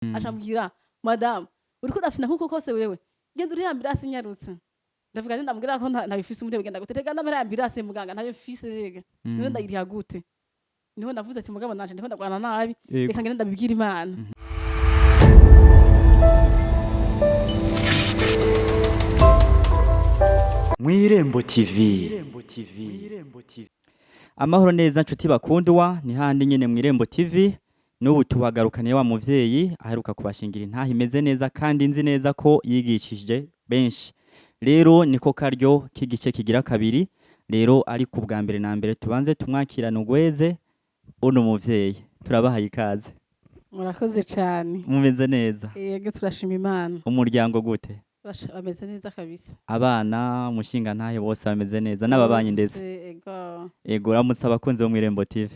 acambwira madame uriko urafyina nkuko kose wewe genda uri ambirasi nyarutse ndavuga nti ndamubwira ko ntabifise umutwe genda gutega ndamara ambirasi muganga ntayo mfise rega niho ndayiriha gute niho ndavuze ati mugabo nanje ndiho ndagwana nabi reka ngende ndabibwira Imana. Mwirembo TV. Amahoro neza nshuti bakundwa ni handi nyene Mwirembo TV. N'ubu tubagarukaniye wa muvyeyi aheruka kubashingira intahe imeze neza kandi nzi neza ko yigishije benshi. Rero niko karyo k'igice kigira kabiri. Rero ari ku bwa mbere na mbere tubanze tumwakirana ugweze uno muvyeyi. Turabahaye ikaze. Murakoze cyane. Mumeze neza. Yego turashima Imana. Umuryango gute? Bameze neza kabisa. Abana mushinga ntahe bose bameze neza n'ababanyi ndetse. Ego uramutse abakunzi bo Mwirembo TV.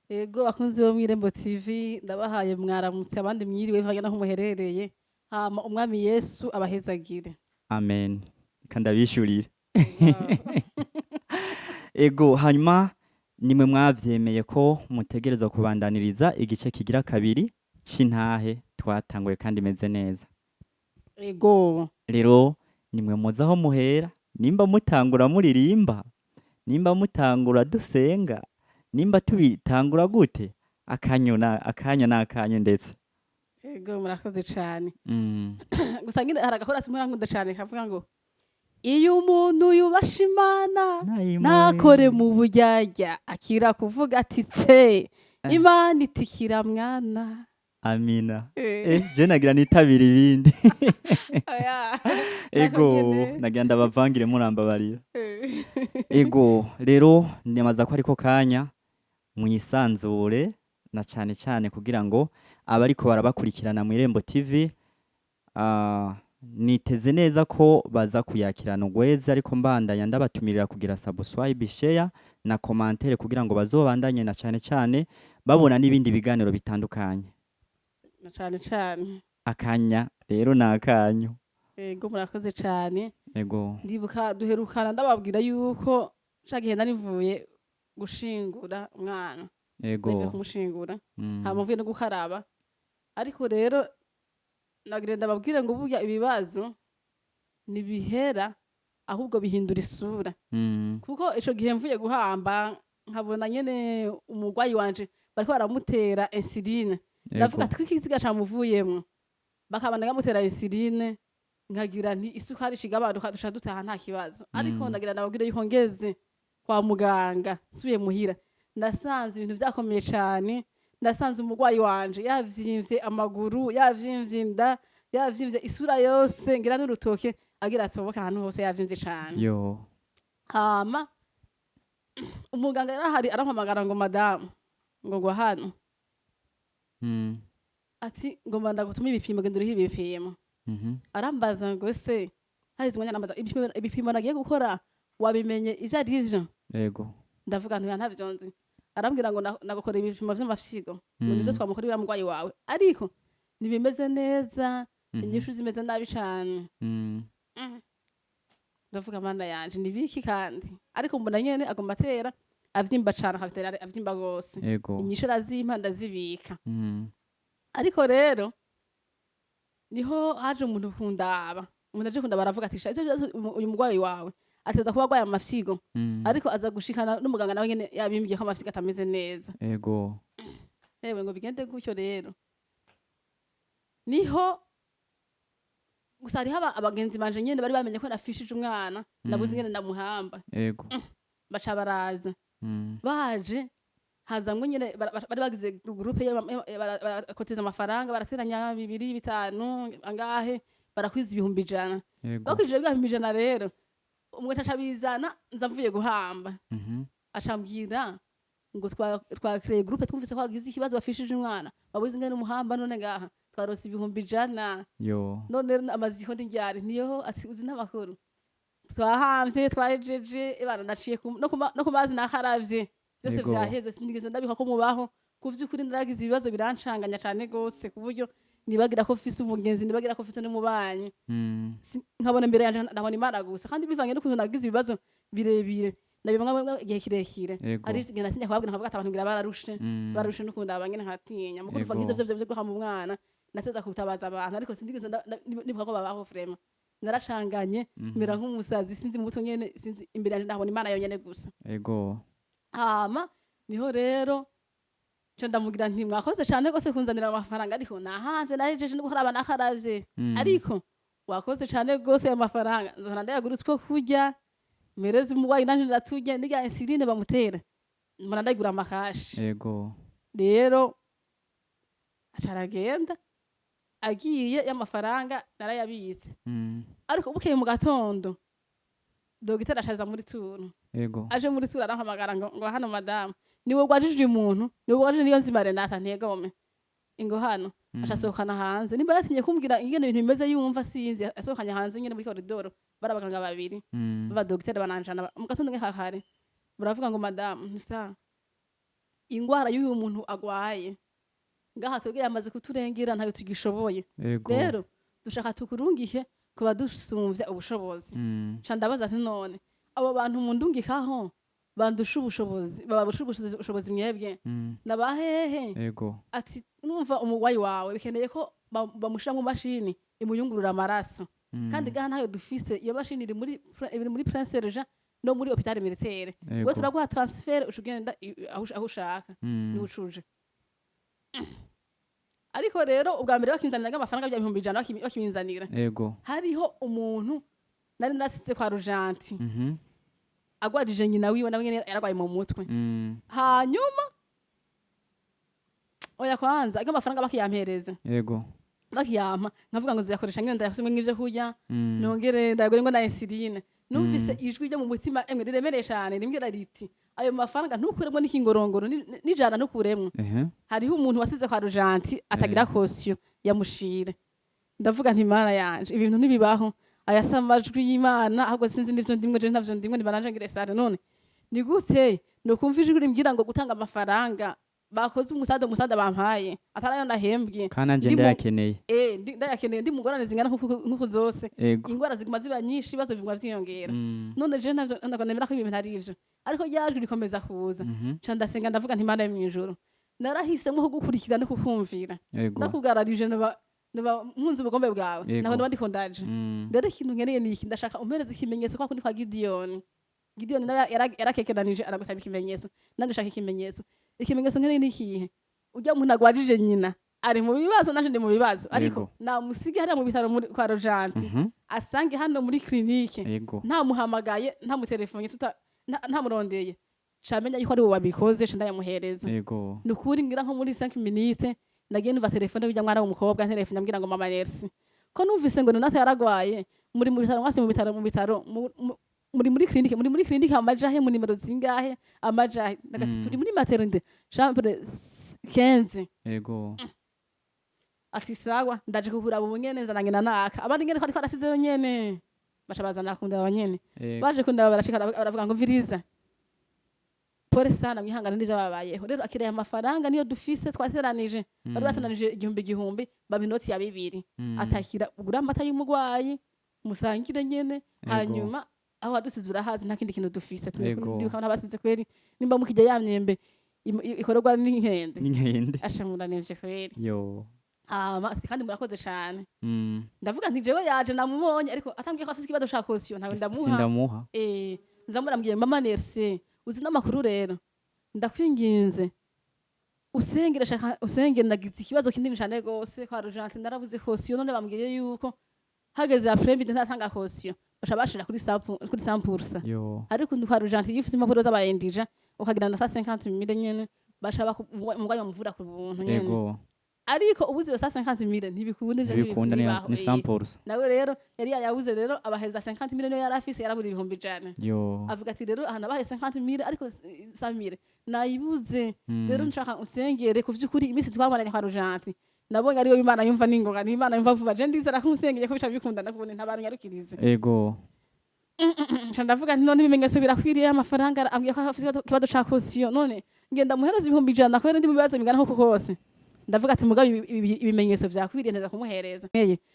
Ego abakunzi bo Mwirembo TV ndabahaye mwaramutse abandi mwiriwe bivanye naho muherereye. Hama umwami Yesu abahezagire. Amen. Kandabishurire. Ego hanyuma nimwe mwavyemeye ko mutegerezwa kubandaniriza igice kigira kabiri c'intahe twatanguye kandi meze neza. Ego. Rero nimwe muzaho muhera nimba mutangura muririmba nimba mutangura dusenga nimba tubitangura gute akanya n'akanya ndetse. Ego murakoze cyane. Gusa ngine haragahora simurankuda cyane kavuga ngo iyo umuntu yubasha Imana nakore mu buryarya akira kuvuga ati tse Imana itikira mwana. Amina. Je nagira nitabira ibindi. Ego nagira ndabavangire murambabarira. Ego rero nemaza ko ariko kanya mwisanzure na cyane cyane kugira ngo abariko barabakurikirana Mwirembo TV niteze neza ko baza kuyakirana ugweze ariko mbandanya ndabatumirira kugira subscribe share na commentaire kugira ngo bazobandanye na cyane cyane babona n'ibindi biganiro bitandukanye. Cyane cyane akanya rero nakanyu. Ego murakoze cyane. Ego ndibuka duherukana ndababwira yuko shagihe narivuye gushingura umwana. Ego nivuye kumushingura hamuvuye no gukaraba ariko rero nagire ndababwire ngo burya ibibazo nibihera ahubwo bihindura isura kuko ico gihe mvuye guhamba nkabona nyene umugwayi wanje bariko baramutera insuline. Ndavuga ati kw'ikiziga camuvuyemwo bakabana gamutera insuline nkagira nti isukari shigabanuka dusha dutaha nta kibazo ariko ndagira nababwire yuko ngeze kwa muganga subiye muhira ndasanze ibintu vyakomeye cyane. Ndasanze umugwayi wanje yavyimvye amaguru yavyimvye inda yavyimvye isura yose ngira n'urutoke agira atoboka ahantu hose yavyimvye cyane. Yo hama umuganga yarahari arampamagara ngo madame ngo hano ati ngomba ndagutuma ibipimo genda uriho ibipimo. Arambaza ngo se hahise umwanya nambaza ibipimo nagiye gukora wabimenye ivyo ari vyo. Ego ndavuga ntuya ntavyo nzi. Arambwira ngo nagukora ibipimo vy'amafyigo ngo nivyo twamukorera mugwayi wawe ariko nibimeze neza inyishu zimeze nabi cyane. Ndavuga Mana yanje nibiki kandi ariko mbona nyene agomba atera avyimba cyane akatera avyimba gose. Inyishu razimpa ndazibika. Ariko rero niho haje umuntu kundaba umuntu aje kundaba aravuga ati ivyo uyu mugwayi wawe ateza kuba agwaye amafyigo ariko aza gushikana n'umuganga nawe nyene yabimbye ko amafyigo atameze neza. Ego ewe ngo bigende gutyo rero niho gusa hariho abagenzi banje nyene bari bamenye ko nafishije umwana nabuze nyene ndamuhamba. Ego baca baraza baje hazamwe nyene bari bagize groupe barakoteza amafaranga barateranya 2 5 angahe barakwiza 100. Bakije 100 rero umwe tacabizana nzavuye guhamba acambwira ngo twakireye groupe twumvise ko hagize ikibazo bafishije umwana babuze ngene umuhamba none ngaha twarose 100. Yo none amaziho ndingyari niyo ati uzi n'amakuru twahamvye twajeje ibana naciye no kumazi nakaravye byose byaheze sinigeze ndabika ko mubaho kuvyukuri ndaragize ibibazo birancanganya cyane gose kuburyo nibagira ko fise umugenzi nibagira ko fise n'umubanyi nkabona imbere yanje ndabona Imana gusa kandi bivanye n'ukuntu nagize ibibazo birebire nabimwe igihe kirekire ari igenda tinya kwabwira nkavuga abantu ngira bararushe n'ukuntu abangene nkatinya muko biva ngivyo byo guha mu mwana nateza kutabaza abantu ariko sindigeze nibuka ko babaho frema naracanganye mera nk'umusazi sinzi mu mutwe nyene sinzi imbere yanje ndabona Imana yonyene gusa ego hama niho rero cyo ndamugira nti mwakoze cyane gose kunzanira amafaranga ariko nahanje nahejeje no gukora abana akaravye ariko wakoze cyane gose ayo mafaranga nzohora ndayagurutse ko kurya merezi umugwayi nanje ndaturya ndiga insuline bamutera mbona ndagura amakashi ego rero acaragenda agiye y'amafaranga narayabitse ariko bukeye mu gatondo dogiteri ashaza muri turu ego aje muri turu arahamagara ngo hano madame niwe gwajije umuntu niwe gwajije niyo nzima Renata ntegome ingo hano ashasohokana hanze nimba yatinye kumbwira ingene ibintu bimeze yumva sinzi asohokanya hanze nyene muri koridoro barabaganga babiri baba dogiteri bananjana mu gatondo nk'akare baravuga ngo madame nsa ingwara y'uyu muntu agwaye ngaha twebwe yamaze kuturengera ntayo tugishoboye rero dushaka tukurungihe kuba dusumvya ubushobozi ca ndabaza ati none abo bantu mundungikaho bandusha ubushobozi babusha ubushobozi mwebwe nabahehe ati numva umugwayi wawe bikeneye ko bamushira mu mashini imuyungurura amaraso kandi gaha ntayo dufise iyo mashini iri muri Prince Serge no muri hôpital militaire gwe turaguha transfer ushugenda aho ushaka ni ucuje ariko rero ubwa mbere bakinzanira amafaranga bya 100 bakibinzanira hariho umuntu nari nasize kwa Rujanti agwadije nyina wiwe nawe nyene yaragwaye mu mutwe hanyuma oya kwanza amafaranga bakiyampereza bakiyampa nkavuga ngo ziyakoresha nyine ndayafise nk'ivyo kurya nongere ndagure ngo na insuline numvise ijwi ryo mu mutima emwe riremereye cyane rimbwira riti ayo mafaranga ntukuremwo n'ikingorongoro nijana ntukuremwo hariho umuntu wasize kwa Rujanti atagira kosyo yamushire ndavuga nti Imana yanje ibintu ntibibaho ayasa amajwi y'Imana ahubwo sinzi n'ivyo ndimwe je ntavyo ndimwe nibananje ngire sare none ni gute no kumva ijwi rimbwira ngo gutanga amafaranga bakoze umusada bampaye atarayo ndahembwe kananje ndayakeneye ndayakeneye ndi mugorane zingana nkuko zose ingwara ziguma ziba nyinshi bazo biguma vyiyongera none je ntavyo ndakonemera ko ibintu ari ivyo ariko yajwi rikomeza kuza ca ndasenga ndavuga nti Imana yo mwijuru narahisemwe ko gukurikira no kukumvira ndakugararije naba mpunzi ubugombe bwawe naho ndabandi ko ndaje rero ikintu nkeneye ni iki ndashaka umpereza ikimenyetso kwa kundi kwa Gideon yarakekeranije aragusaba ikimenyetso nandi shaka ikimenyetso nkeneye ni ikihe ujya umuntu agwajije nyina ari mu bibazo nanje ndi mu bibazo ariko namusige hariya mu bitaro kwa Rojanti asange hano muri clinique nta muhamagaye nta mutelefone nta murondeye camenya yuko ari wo wabikoze ca ndayamuhereza nukuri ngira nko muri 5 minutes nagiye numva telefone bijya mwana w'umukobwa telefone ambwira ngo mama merci ko numvise ngo Renata yaragwaye muri mu bitaro mwase mu bitaro muri clinique amajahe mu nimero zingahe amajahe ndagati turi muri maternité chambre 15 ati sawa ndaje kugura abo nyene nzananye naka abandi ngene ko arasize nyene bacabazana kunda abanyene baje kunda barashika baravuga ngo viriza pore sana mwihangana n'ivyo babayeho rero akireye amafaranga niyo dufise twateranije bari bateranije igihumbi babinoti ya 2 atakira ugura amata y'umugwayi musangire nyene hanyuma aho wadusize urahazi nta kindi kintu dufise ndibuka n'abasize kweri nimba mukijya yamyembe ikororwa n'inkende ashamura nevye kweri kandi murakoze cyane ndavuga nti jewe yaje namubonye ariko atambwiye ko afise ikibazo ca caution ntawe ndamuha nzamurambwiye mama merci uzi n'amakuru rero ndakwinginze usengere nagize ikibazo kinini cyane gose kwa Rojanti narabuze caution none bambwiye yuko hageze après-midi ntatanga caution bashira kuri 100% ariko kwa Rojanti yifise impapuro z'abayendija ukagira na 150,000 nyene bashaba umugwayi bamuvura ku buntu nyene ariko ubuzi yo 150,000 ntibikunda ivyo ni 100% nawe rero yari yabuze rero abaheza 50,000 niyo yarafise yarabura ibihumbi 100 avuga ati rero ahana bahe 50,000 ariko 100,000 nayibuze rero nshaka usengere kuvyukuri imisi twabonanye kwa Rojanti nabonye ariyo Imana yumva ningoga ni Imana yumva vuba je ndizera ko usengeye ko bica bikundana kubone ntabantu yarukirize ndavuga nti none ibimenyetso birakwiriye amafaranga ambwiye ko afise ikibazo ca caution none ngenda muhereza ibihumbi 100 ko ndi mu bibazo bingana nko kose ndavuga ati mugabe ibimenyetso vyakwiriye neza kumuhereza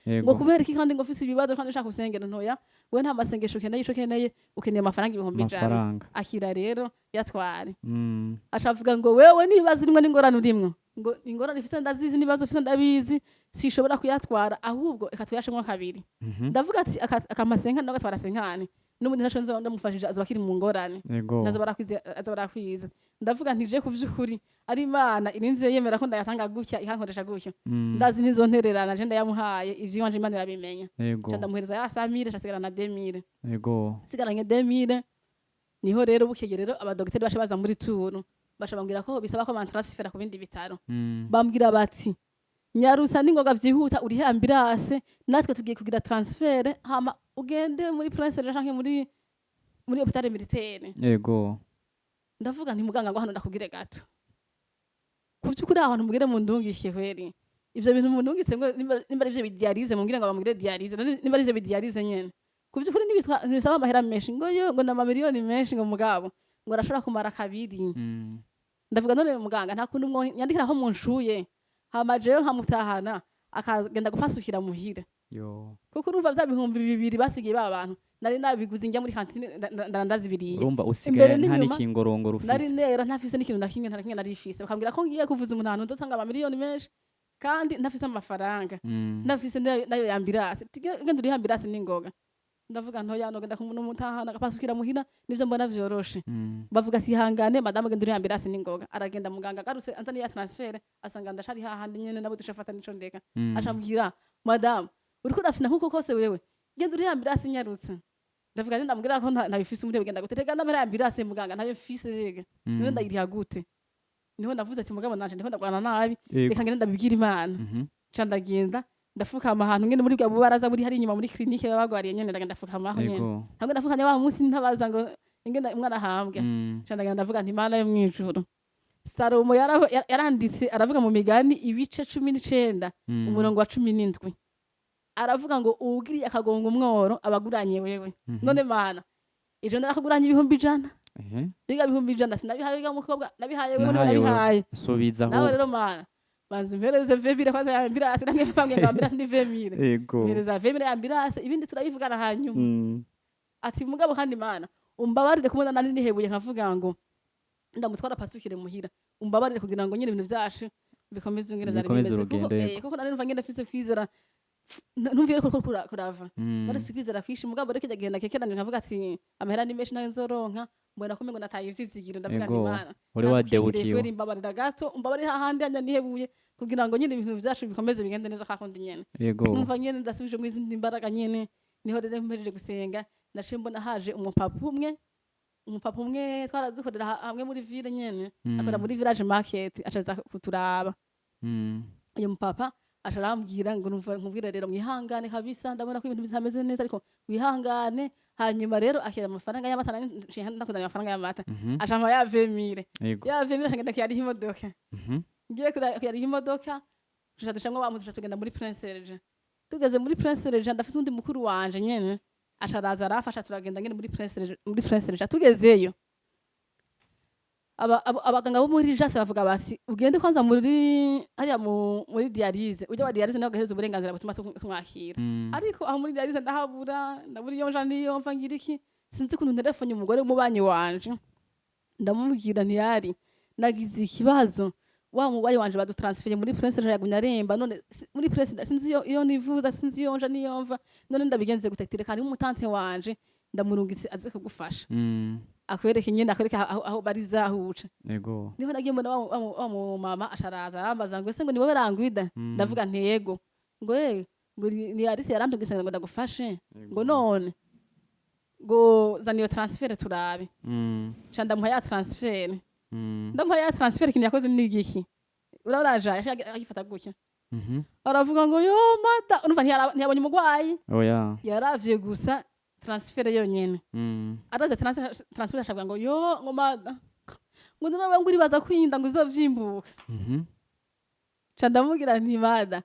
ngo kubera iki kandi ngo ufise ibibazo kandi ushaka usengera ntoya we nta masengesho ukeneye ico ukeneye ukeneye amafaranga ibihumbi 100 akira rero yatware acavuga ngo wewe nibazo rimwe n'ingorane urimwo ngo ingorane ifise ndazizi n'ibibazo ifise ndabizi sishobora kuyatwara ahubwo reka tuyashemwo kabiri ndavuga ati akamasenkani no gatwara senkani n'ubundi ntaco nzo ndamufashije azoba akiri mu ngorane azobara kwiza ndavuga nti je kuvyukuri ari Imana irinze yemera ko ndayatanga gutya ikankoresha gutyo ndazi ntizontererana je ndayamuhaye ivyiwanje Imana irabimenya ndamuhereza ya 1000 casigara na 2000 sigaranye 2000 niho rero bukegerero abadokiteri bashe baza muri turu basha bambwira ko bisaba ko bantransfera ku bindi bitaro bambwira bati nyarusa ningoga vyihuta uri ambulance natwe tugiye kugira transfert hama ugende muri Prince canke muri hôpital militaire ndavuga nti muganga ngo hano ndakubwire gato kuvyukuri aho ntumugire mu ndungishe kweri ivyo bintu mu ndungise ngo nimba ari ivyo bidialize mubwire ngo bamugire dialize nimba ari ivyo bidialize nyene kuvyukuri nibisaba amahera menshi ngo yo ngo na mamiliyoni menshi ngo mugabo ngo arashobora kumara kabiri ndavuga none muganga nta kuntu nyandikira aho munshuye hama jewe nkamutahana akagenda gupasukira muhira kuko urumva vya bihumbi 200 basigiye ba bantu nari nabiguze njya muri kantine ndarandaza ibiriye urumva usigaye nta nikingorongoro ufise nari nera ntafise n'ikintu nakimwe nari ifise bakambwira ko ngiye kuvuza umuntu nzotanga amamiliyoni menshi kandi ntafise amafaranga ntafise nayo yambirase genda uri yambirase ningoga ndavuga nto yanogenda ku muntu mutahana agapasukira muhira nivyo mbona vyoroshe bavuga ati hangane madame genda uri ambirasi ningoga aragenda muganga garuse anzani ya transfert asanga ndashari hahandi nyene nabo dushafata nico ndeka ashambwira madame uriko urafina nkuko kose wewe genda uri ambirasi nyarutse ndavuga nti ndamubwira ko ntabifise umutwe genda gutega ndamara ambirasi muganga ntayo mfise rega niho ndayiriha gute niho navuze ati mugabo nanje ndiho ndagwana nabi reka ngende ndabibwira Imana ca ndagenda ndafukama ahantu ngene muri bwa baraza buri hari inyuma muri clinique babagwariye nyene ndagenda ndafukama aho nyene hamwe ndafukanya wa munsi ntabaza ngo ingene umwana ahambwe ndagenda ndavuga nti Imana yo mwijuru Salomo yaranditse aravuga mu migani ibice 19 umurongo wa 17 aravuga ngo ugiriye akagongo umworo abaguranye wewe none Mana ejo ndarakuguranye ibihumbi 100 biga ibihumbi 100 sinabihaye biga mukobwa nabihaye wewe nabihaye subiza aho nawe rero Mana banzu mpereze vemire kwanza ya ambirase namwe bamwe ngo ambirase ni vemire mpereza vemire ya ambirase ibindi turayivugana hanyuma ati mugabo kandi Mana umbabarire kumona nani nihebuye nkavuga ngo ndamutwara pasukire muhira umbabarire kugira ngo nyine ibintu byacu bikomeze ngene zari bimeze kuko nani numva ngene fise kwizera numvire ko kurava nari sikwizera kwishi mugabo reke jagenda kekeranye nkavuga ati amahera ni menshi nayo nzoronka mbona ko mengo nataye ivyizigiro ndavuga nti Mana uri wadebukiyo kweri mbabarira gato umbabarire hahandi anya nihebuye kugira ngo nyine ibintu byacu bikomeze bigende neza kakundi nyene numva nyene ndasubije mu izindi mbaraga nyene niho rero mpejeje gusenga naciye mbona haje umupapa umwe twaradukorera hamwe muri ville nyene akora muri village market acaza kuturaba uyu mupapa asharambwira ngo nkubwire rero mwihangane kabisa ndabona ko ibintu bitameze neza ariko wihangane hanyuma rero akira amafaranga y'amata ndakuzanya amafaranga y'amata ashama ya vemire ashagenda kiyari imodoka ngiye kuyari imodoka dushamwe bamutusha tugenda muri Prince Regent tugeze muri Prince Regent ndafise undi mukuru wanje nyene asharaza arafasha turagenda ngene muri Prince Regent tugezeyo abaganga bo muri jase bavuga bati ugende kwanza muri hariya muri dialyse ujya wa dialyse naho gaheza uburenganzira butuma tumwakira ariko aho muri dialyse ndabura iyo nja niyo mva ngira iki sinzi kuntu telefone umugore w'umubanyi wanje ndamubwira ntiyari nagize ikibazo wa mubayi wanje badutransfere muri Prince yagumya aremba none muri Prince sinzi iyo nivuza sinzi iyo nja niyo mva none ndabigenze gutetire kandi umutante wanje ndamurungise aze kugufasha akwereke nyene akwereke aho barizahuca niho nagiye mbona wa mama asharaza arambaza ngo ese ngo niwe barangwida ndavuga ntego ngo ngo ni Alice yarantugise ngo ndagufashe ngo none ngo zaniyo transfer turabe cha ndamuha ya transfer ndamuha ya transfer kintu yakoze n'igiki uraraja yashaka gutya aravuga ngo yo mata urumva ntiyabonye umugwayi yaravye gusa transfer yonyene araza transfer ashabwa ngo yo ngo mada ngo nawe nguri baza kwinda ngo izovyimbuka cha ndamugira nti mada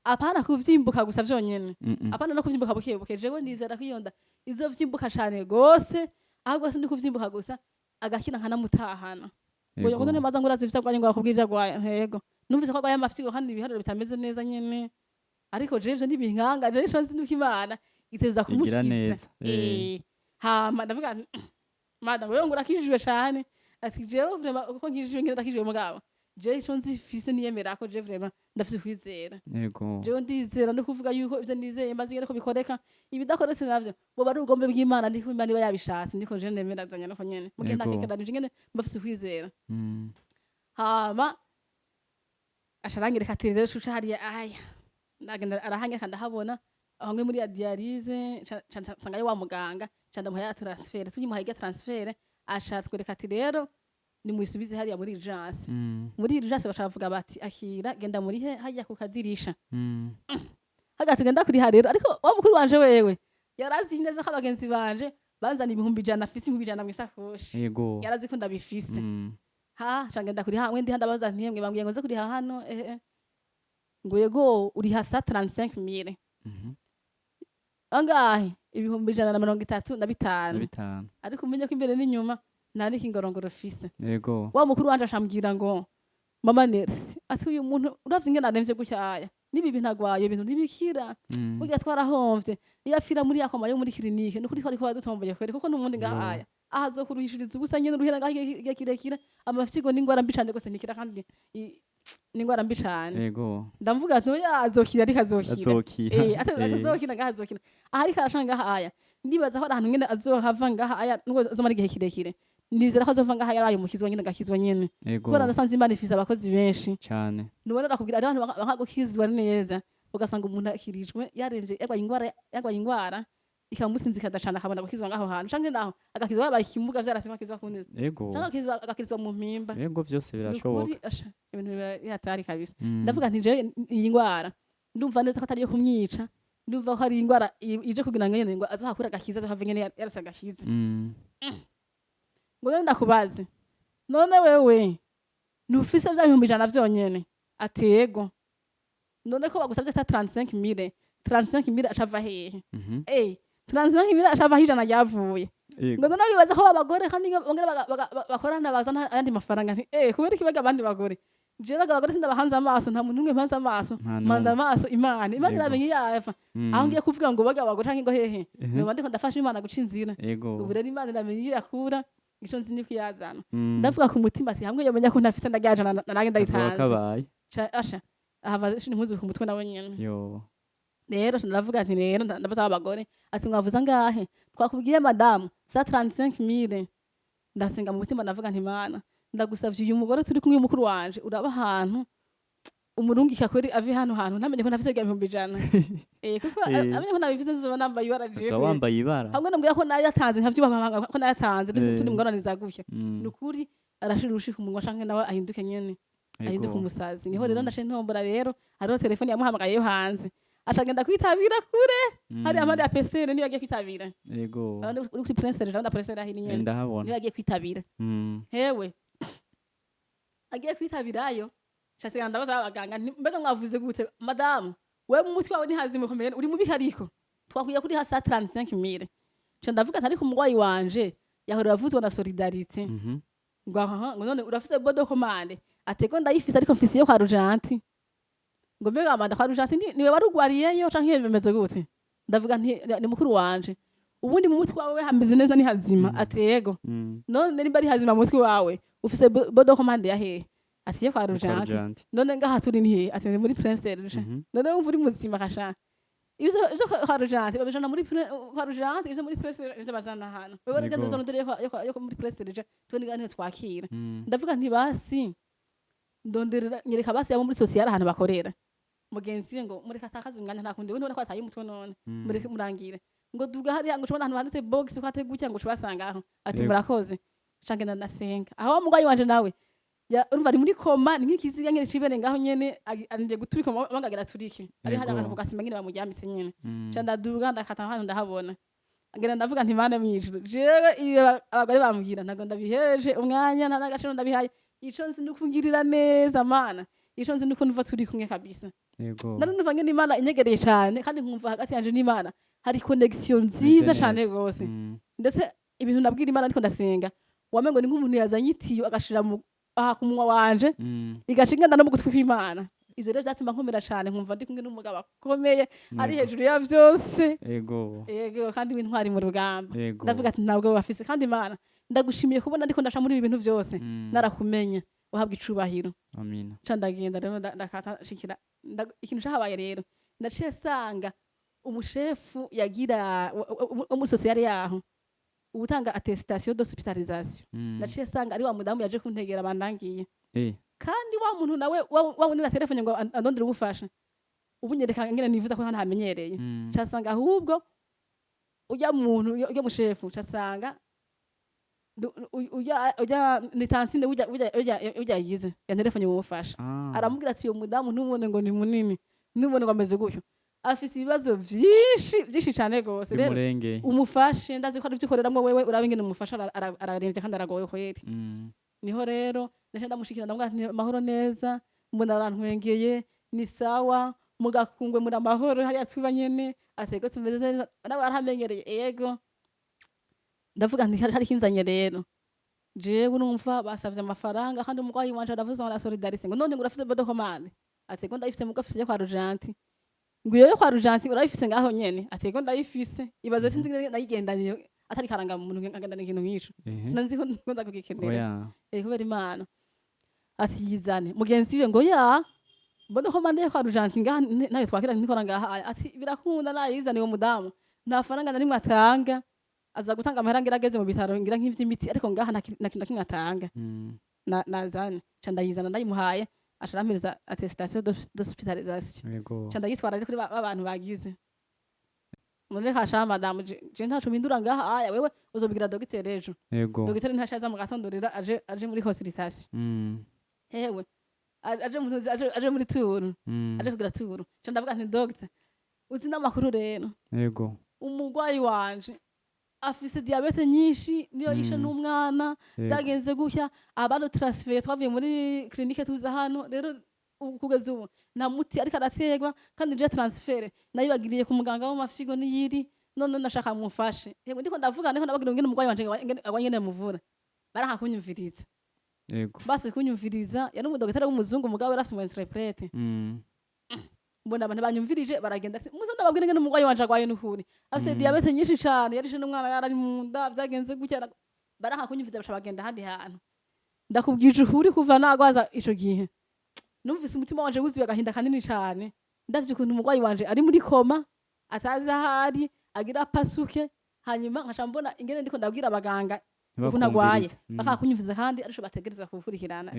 apana kuvyimbuka gusa vyonyene apana no kuvyimbuka bukebuke jewe nizera kwiyonda izovyimbuka cyane gose ahubwo sindi kuvyimbuka gusa agakina nkana mutahana ngo ngo none mada nguraza ivyagwanye ngo akubwira ivyagwaye ntego numvise ko agwaye amafiti kandi ibiharuro bitameze neza nyene ariko jewe ivyo ntibinkanga jewe sho nzi Imana iteza kumukiza hama ndavuga mada ngo ngura kijijwe cyane ati jewe vraiment uko nkijijwe ngenda kijijwe mugabo je ico nzifise niyemera ko je vraiment ndafise kwizera yego jewe ndizera no kuvuga yuko ivyo nizeye maze ngene ko bikoreka ibidakoretse navyo boba ari ubugombe bw'Imana ndiko Imana iba yabishatse ndiko je nemeranya nuko nyene mugenda Yego. ntekeranije ngene mbafise kwizera Mm. hama asharangireka ati rero cuca hariya aya ndagenda arahangirika ndahabona aho mwe muri ya dialyse nsanga yo wa muganga ndamuha ya transfert tunyimuha ya transfert ashatwereka ati rero nimwisubize hariya muri urgence Mm. muri urgence bacavuga bati akira genda muri he hajya ku kadirisha Mm. hagati genda kuri ha rero ariko wa mukuru wanje wewe yarazi neza ko abagenzi banje bazana 100 afise 100 mwisakoshi yego yarazi ko ndabifise Mm. ha cangenda kuri ha wendi handabaza ntiyemwe bambwiye ngo ze kuri ha hano ngo yego uri hasa 35000 Mhm. angahe 135 bitanu ariko umenye ko imbere n'inyuma nari kingorongoro fise yego wa mukuru wanje ashambwira ngo mama Nersi ati uyu muntu uravye ingene anemvye gucyaya nibi bintu agwaye ibintu ntibikira Mm. burya twarahomvye iyo afira muri yakoma yo muri clinique nukuri ko ariko badutomboye kwere kuko n'umundi ngahaya aha azokuruhishiriza ubusa nyene uruhera ngaho igihe kirekire amafyigo n'ingwara mbi cane gose ntikira kandi n'ingwara mbi cane yego ndavuga ati oya azokira ariko azokira azokira atazokira ngaha azokira aha ariko arashanga ngahaya ndibaza ko ari ahantu ngene azohava ngahaya nubwo azomara igihe kirekire nizera ko azova ngaha yaraye umukizwa nyene gakizwa nyene yego kubera nasanze Imana ifise abakozi benshi cyane nubona nakubwira ari abantu bakagukizwa neza ugasanga umuntu akirijwe yaremvye yagwaye ingwara ikamusinzikaza cane akabona gukizwa ngaho hantu canke naho agakizwa yabaye ikimuga vyarasema akizwa kuneza yego canke agakizwa mu mpimba yego vyose birashoboka Nukuri, asha, ibintu biratari kabisa Mm. ndavuga nti je iyi ngwara ndumva neza ko atari yo kumwica ndumva ko hari ingwara ije kugira ngo nyene ngo azohakura agakiza azohava nyene yarose agakiza Mm. ngo rero ndakubaze none wewe ntufise vya 100 vyonyene atego none ko bagusabye sa 35000 acava hehe Mhm. 35000 acava hijana ryavuye Yego. ngo none bibaza ko abagore kandi bongera bakorana bazana ayandi mafaranga nti kubera ikibaga abandi bagore jewe abagore sindabahanze amaso nta muntu umwe mpanze amaso Nta n'umwe. manze amaso Imana Yego. iramenye yava Mm. aho ngiye kuvuga ngo baga abagore canke ngo hehe Ehe. noba ndiko ndafasha Imana guca inzira yego ubu rero Imana iramenye iyo yakura ico nzi niko yazana Mm. ndavuga ku mutima ati hamwe yomenya ko ntafite ndagajana nange Azoba ndayitanze kabaye asha ahava shini impuzu ku mutwe nawe nyene yo rero ndavuga nti rero ndabaza abagore ati mwavuza ngahe twakubwiye madamu sa 35000 ndasenga mu mutima ndavuga nti Mana ndagusavye uyu mugore turi kumwe mukuru wanje uraba ahantu umurungika kweri ave hano hantu ntamenye ko ntafite 100 kuko amenye ko nabivuze nzoba nambaye ibara uza jewe wambaye ibara hamwe nambwira ko nayatanze nkavyuba ko nayatanze Eh. turi mugoraniza gutya Mm. nukuri arashira urushika umunwa canke nawe ahinduke nyene ahinduke Yego. umusazi niho rero ndaje ntombora rero hariho telefone yamuhamagaye yo hanze acagenda kwitabira kure hari amande ya pesere niyo yagiye kwitabira yego uri kuri prince rero prince ahiri nyene ndahabona niyo yagiye kwitabira Mm. hewe agiye kwitabirayo shasira ndabaza abaganga mbega mwavuze gute madamu we mu mutwe wawe ntihazime komeye uri mu bihariko twakwiye kuri hasa 35000 cyo ndavuga ntari ku mugwayi wanje yahora yavuzwe na solidarite Mhm. ngo aha ngo none urafise bodo commande atego ndayifise ariko mfise yo kwa rujanti ngo mbega amanda kwa rujanti niwe warugwariyeyo canke bimeze gute ndavuga nti ni mukuru wanje ubundi mu mutwe wawe hameze neza ni hazima atego Mm. none nimba ari hazima mu mutwe wawe ufise bodo commande ya hehe ati yo kwa rujanti Janti. none ngaha turi ni hehe ati muri prince ruje Mhm. none wumva uri muzima kasha ivyo kwa rujanti babijana muri kwa rujanti ivyo muri prince ivyo bazana hano wewe Yego. rugendo zonodere yo muri prince ruje tuni gane twakira Mm. ndavuga nti basi ndonderera nyereka basi abo muri social ahantu bakorera mugenzi we ngo muri katakaza umwanya nta kundi ubona ko ataye umutwe none Mm. muri murangire ngo duga hari ngo ushobora ahantu handitse box ko ategucya ngo ushobasanga aho ati Yego. murakoze canke nasenga aho mugwayi wanje nawe ya urumva ari muri koma ni nk'ikiziga nyene cibere ngaho nyene andiye guturika bangagira turike ari hanya Yego. abantu kugasima nyene bamujyamise nyene Mm. ca ndaduga ndakata ahantu ndahabona ngira ndavuga nti Mana mwijuru jewe iyo abagore bambwira ntago ndabihereje umwanya nta nagaciro ndabihaye ico nzi nukungirira neza Mana ico nzi nuko nuva turi kumwe kabisa Yego. nari numva ngene Imana inyegereye cyane kandi nkumva hagati yanje n'Imana hari connection nziza Meze cyane neza. gose Mm. ndetse ibintu nabwira Imana ariko ndasenga wamengo ni nk'umuntu yazanye itiyo agashira mu aha ku munwa wanje Mm. igashingana no mu gutwi kw'Imana ivyo rero vyatuma nkomera cyane nkumva ndi kumwe n'umugabo akomeye ari Yego. hejuru ya vyose Yego. yego kandi w'intwari mu rugamba Yego. ndavuga ati ntabwo bafise kandi Imana ndagushimiye kubona ndiko ndasha muri ibi bintu vyose Mm. narakumenya uhabwa icubahiro. amina Ca ndagenda rero ndakata shikira ikintu cahabaye rero ndaciye sanga umushefu yagira wo muri sosiyale yaho ubutanga attestation d'hospitalisation ndaciye sanga ari wa mudamu yaje kuntegera bandangiye kandi wa muntu nawe wa wundi na telefone ngo andondere ubufasha ubunyereka ngene nivuza ko hano hamenyereye casanga ahubwo ujya muntu ujya mushefu casanga ujya ni tantine ujya yize ya telefone ubufasha aramubwira ati uyo mudamu ntubone ngo ni munini ntubone ngo ameze gutyo afise ibibazo vyinshi cane gose rero umufashe ndazi ko ari vyikoreramwe wewe urabe ngene umufasha araremvye kandi aragoye kweri niho rero ndaje ndamushikira ndamubwira ati mahoro neza mbona arantwengeye ni sawa mugakungwe muri amahoro hariya tuba nyene atego tumeze neza nawe arahamenyereye yego ndavuga nti hari kinzanye rero jewe urumva basavye amafaranga kandi umugwayi wanje aravuze ngo la solidarité ngo none ngo urafise bodo commande atego ndayifise mugafise yo kwa Rujanti ngo iyo yo kwa Rujanti urayifise ngaho nyene atego ndayifise ibaze sinzi nayigendaniye atari karanga mu muntu ngagenda n'ikintu nk'ico sinanzi ko nza kugikenera kubera Imana ati yizane mugenzi we ngo ya bodo commande yo kwa Rujanti ngaha nayo twakira nikora ngaha ati birakunda nayizane uwo mudamu nta faranga na rimwe atanga aza gutanga amahera ngira ageze mu bitaro ngira nk'ivy'imiti ariko ngaha nakinda kinatanga nazane ca ndayizana ndayimuhaye asharampiriza attestation d'hospitalisation ca ndayitwara kuri abantu bagize muri kasha madame je ntaco mpindura ngaha aya wewe uzobigira docteur ejo docteur ntashaza mu gatondorera aje muri consultation ewe aje muri tour aje kugira tour ca ndavuga nti docteur uzi n'amakuru rero umugwayi wanje afise diabete nyinshi niyo yishe n'umwana byagenze gutya abano transfer twavuye muri clinique tuza hano rero kugeza ubu nta muti ariko arategwa kandi je transfer nayibagiriye ku muganga w'amafyigo niyiri none ndashaka mumfashe yego ndiko ndavuga niko ndabagira ngene umugwayi wanje agwanyene muvura baraha kunyumviriza base kunyumviriza yari umudokiteri w'umuzungu mugabo yarafise mu interprete mbona abantu banyumvirije baragenda ati muzo ndababwira ngene umugwayi wanje agwaye n'ukuri afite diabete nyinshi cyane yarishe n'umwana yarari mu nda byagenze gutya baraha kunyumviriza bacha bagenda handi hantu ndakubwije ukuri kuva nagwaza ico gihe numvise umutima wanje wuzuye agahinda kanini cyane ndavye ukuntu umugwayi wanje ari muri koma atazi ahari agira pasuke hanyuma nkaca mbona ingene ndiko ndabwira abaganga ukuntu agwaye bakakunyumviriza kandi arisho bategerezwa kukurikirana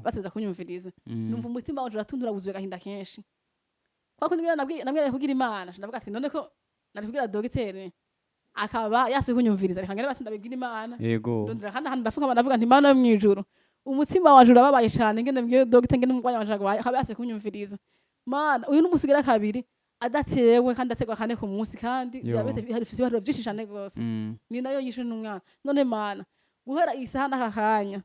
bateza kunyumviriza numva umutima wanje uratundura wuzuye agahinda kenshi kwako ngira nabwiye kugira Imana ndavuga ati none ko nari kugira docteur akaba yase kunyumviriza reka ngere basi ndabibwira Imana ndondera kandi handi ndafuka ndavuga nti Imana yo mwijuru umutima wanje urababaye cyane ngene mbwiye docteur ngene umugwayi wanje agwaye akaba yase kunyumviriza Mana uyu n'umusigira kabiri adatewe kandi ategwa kane ku munsi kandi diabete hari fisi bari byinshi cyane gose ni nayo yishe n'umwana none Mana guhera isaha n'akakanya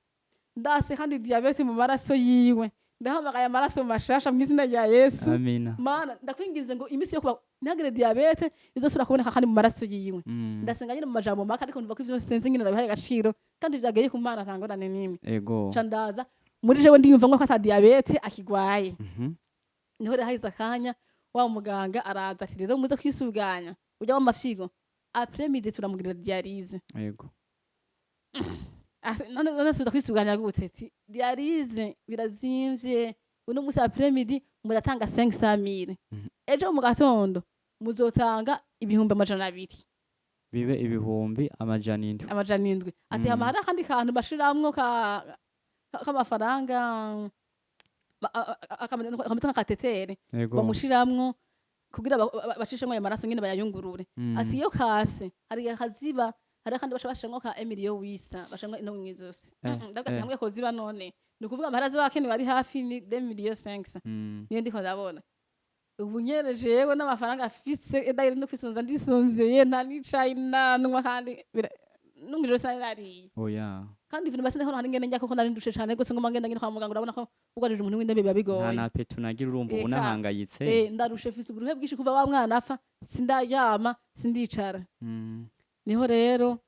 ndase kandi diabete mu maraso yiwe ndahamagaye amaraso mashasha mu izina rya Yesu Mana ndakwingize ngo imisi yo kuba ntagire diabete izosura kuboneka kandi mu maraso yiwe ndasenga nyine mu majambo maka ariko ndumva ko ivyo senze ngine ndabihaye agaciro kandi vyageye ku Mana tangorane nimwe ca ndaza muri jewe ndiyumva ngo ata diabete akigwaye niho rero haiza kanya wa muganga araza ati rero muze kwisuganya ujya mu mafyigo après midi turamugirira dialyse none suza kwisuganya gute ati dialyse birazimvye uno musi après midi muratanga 500,000 ejo mu gatondo muzotanga ibihumbi 200 bibe ibihumbi amajana indwi ati hama hari akandi kantu bashiramwo k'amafaranga akameze nk'akatetere bamushiramwo kugira bashishemwo ayo maraso nyene bayayungurure ati iyo kase hari akaziba hari kandi bashiramwo ka Emilio Wisa bashiramwo ino mwizosi ndagati hamwe ko ziba none ni kuvuga amaraso bakene bari hafi ni 2,500,000 niyo ndiko ndabona ubu nyene jewe n'amafaranga afise edayire no kwisonza ndisonzeye nta nicaye nanwa kandi nungije salari kandi ibintu basi hano hari ngene njya koko nari ndushe cyane gose ngoma ngenda ngine kwa muganga urabona ko ugajije umuntu w'indembe biba bigoye nta petu nagira urumva unahangayitse ndarushe fise uburuhe bwishi kuva wa mwana afa sindayama sindicara niho rero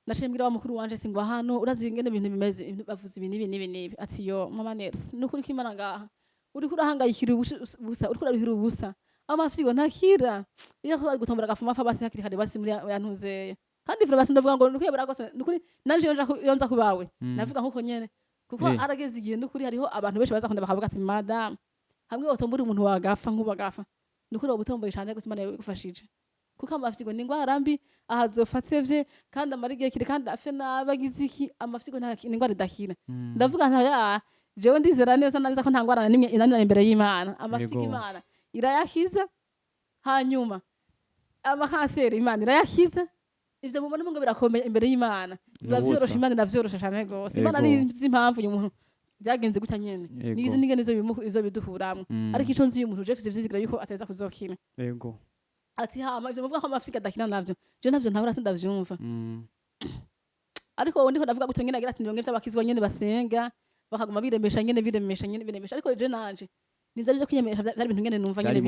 nashembwira wa mukuru wanje ati ngo hano urazi ngene ibintu bimeze bavuze ibi ati yo mama Nels nukuri kimana ngaha uri kurahangayikira ubusa uri kurabihira ubusa amafyigo ntakira iyo gutombora gafuma fa basi hakiri kare basi muri yantuzeye kandi vura basi ndavuga ngo nukwiye buragose nukuri nanje yonza kubawe navuga nkuko nyene kuko arageze igihe n'ukuri hariho abantu benshi baza kunda bakavuga ati madame hamwe wotombura umuntu wagafa nk'ubagafa n'ukuri uwo butomboye cyane gusa Imana yabigufashije kuko amafyigo ni ingwara mbi ahazofatevye kandi amara igihe kire kandi afe nabagize iki amafyigo nta ingwara idakira ndavuga nta ya jewe ndizera neza neza ko nta ngwara nimwe inanira imbere y'Imana amafyigo Imana irayakiza hanyuma amakanseri Imana irayakiza ivyo mubona ngo birakomeye imbere y'Imana biba vyorosha Imana navyorosha cyane gose Imana nizi impamvu uyu muntu byagenze gutya nyene nizi nigene izo biduhuramwe ariko ico nzi uyu muntu Jeff vyizigira yuko ateza kuzokina yego ati hama ivyo muvuga ko amafyigo adakina navyo je navyo ntabura sindavyumva ariko wowe ndiko ndavuga gutyo nyene agira ati ndonge vy'abakizwa nyene basenga bakaguma biremesha ariko je nanje nizo byo kwiyemesha byari ibintu nyene numva nyene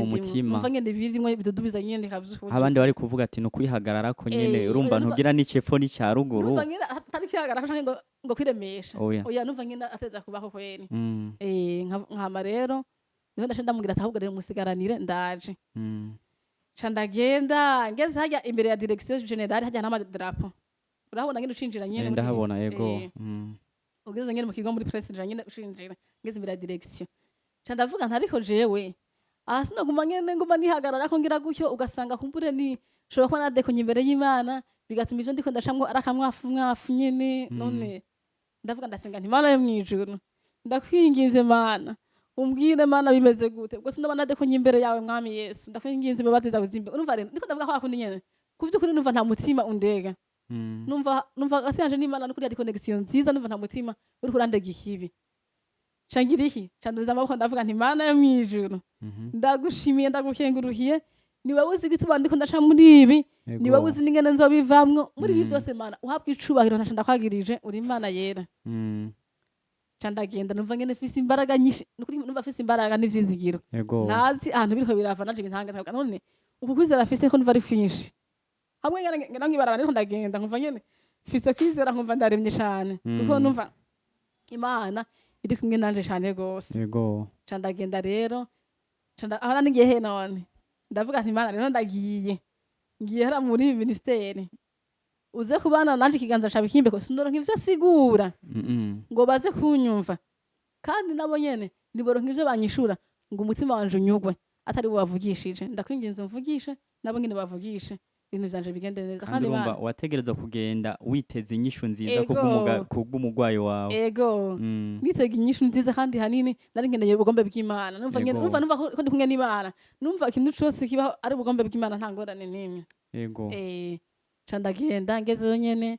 numva nyene birimwe bidudubiza nyene kavyuko abandi bari kuvuga ati no kwihagarara ko nyene urumva ntugira n'icepfo n'icyaruguru numva nyene atari kwihagarara canke ngo kwiremesha oya numva nyene ateza kubaho kweri nkama rero niho ndaje ndamubwira ati ahubwo rero musigaranire ndaje ca ndagenda ngeze hajya imbere ya direction generale hajya n'amadrapo urabona nyene ucinjira nyene ndahabona yego ugeze nyene mu kigo muri president nyene ucinjira ngeze imbere ya direction ca ndavuga ntariko jewe sinoguma nyene nguma nihagarara ko ngira gutyo ugasanga kumbure ni shobora kuba nadekonye imbere y'Imana bigatuma ivyo ndiko ndacamwo arakamwafu nyene none ndavuga ndasenga nti Mana yo mwijuru ndakwinginze Mana umbwire Mana bimeze gute ubwo sindoba nadekonye imbere yawe mwami Yesu ndakwinginze imbabazi zawe zimbe urumva rero ndiko ndavuga ko hakundi nyene kuvyukuri numva nta mutima undega numva gati yanje n'Imana n'ukuri ari connection nziza numva nta mutima uri kurandega ikibi cangira iki canduza amaboko ndavuga nti Mana yo mwijuru ndagushimiye ndagukengurukiye ni wowe uzi gituma ndiko ndaca muri ibi ni wowe uzi n'ingene nzobivamwo muri ibi vyose Mana uhabwa icubahiro ntaca ndakwagirije uri Imana yera candagenda numva ngene fise imbaraga nyinshi nukuri numva fise imbaraga n'ivyizigiro ntazi ahantu biriko birava naje bintanga ntabwo none uku kwizera fise ko numva ari finshi hamwe ngena nkibaraba ariko ndagenda nkumva ngene fise kwizera nkumva ndaremye cyane kuko numva Imana iri kumwe nanje cyane gose yego candagenda rero ahana ningiye he none ndavuga nti Imana rero ndagiye ngiye hera muri ministeri uze kubana nanje ikiganza ca bikimbe ko sindoro nk'ivyo sigura ngo baze kunyumva kandi nabo nyene niboro nk'ivyo banyishura ngo umutima wanje unyugwe atari bavugishije ndakwinginze mvugishe nabo nyene bavugishe ibintu vyanje bigende neza kandi urumva wategereza kugenda witeze inyishu nziza kubw'umugwayi wawe ego nitega inyishu nziza kandi hanini nari nkeneye ubugombe bw'Imana numva ko ndi kumwe n'Imana numva ikintu cose kibaho ari ubugombe bw'Imana nta ngorane n'imwe ego candagenda ngezeyo nyene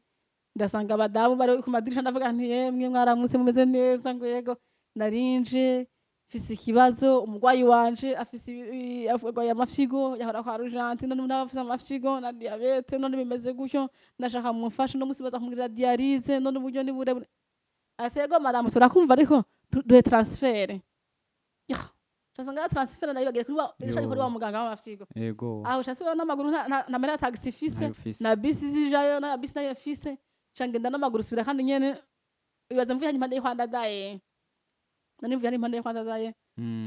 ndasanga abadamu bari ku madirisha ndavuga nti yemwe mwaramutse mumeze neza ngo yego narinje fise ikibazo umugwayi wanje afise afugwaye amafyigo yahora kwa Rugenti none ndafise amafyigo na diabete none bimeze gutyo ndashaka mumfashe no musibaza kumugirira dialyse none uburyo ni bure atego madamu turakumva ariko duhe transfert Chasanga transfer na ibagire kuri wa muganga w'amafyigo yego aho chasubira n'amaguru na mera taxi fise na bisi zijayo na bisi na fise changenda n'amaguru subira kandi nyene ibaza mvuye impande y'Rwanda daye nani mvuye impande y'Rwanda daye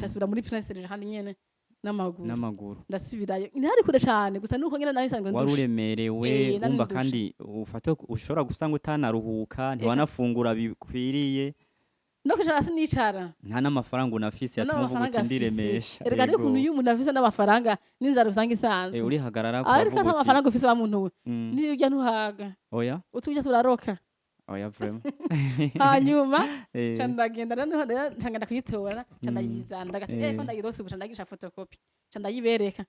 chasubira muri Prince kandi nyene n'amaguru ndasubirayo ntari kure cyane gusa nuko nyene nari sanzwe wari uremerewe umva kandi ufate ushobora gusanga utanaruhuka ntiwanafungura bikwiriye no kujara sinicara nta n'amafaranga unafise yatuma uvuga uti ndiremesha erega ari kuntu y'umuntu afise n'amafaranga n'inzara usanga isanzwe uri hagarara ko ariko nta mafaranga ufise wa muntu we niyo ujya ntuhaga oya utujya turaroka oya vraiment hanyuma candagenda rero ncangenda kuyitora candayizana ndagati ko ndayirose ubu candagisha photocopy candayibereka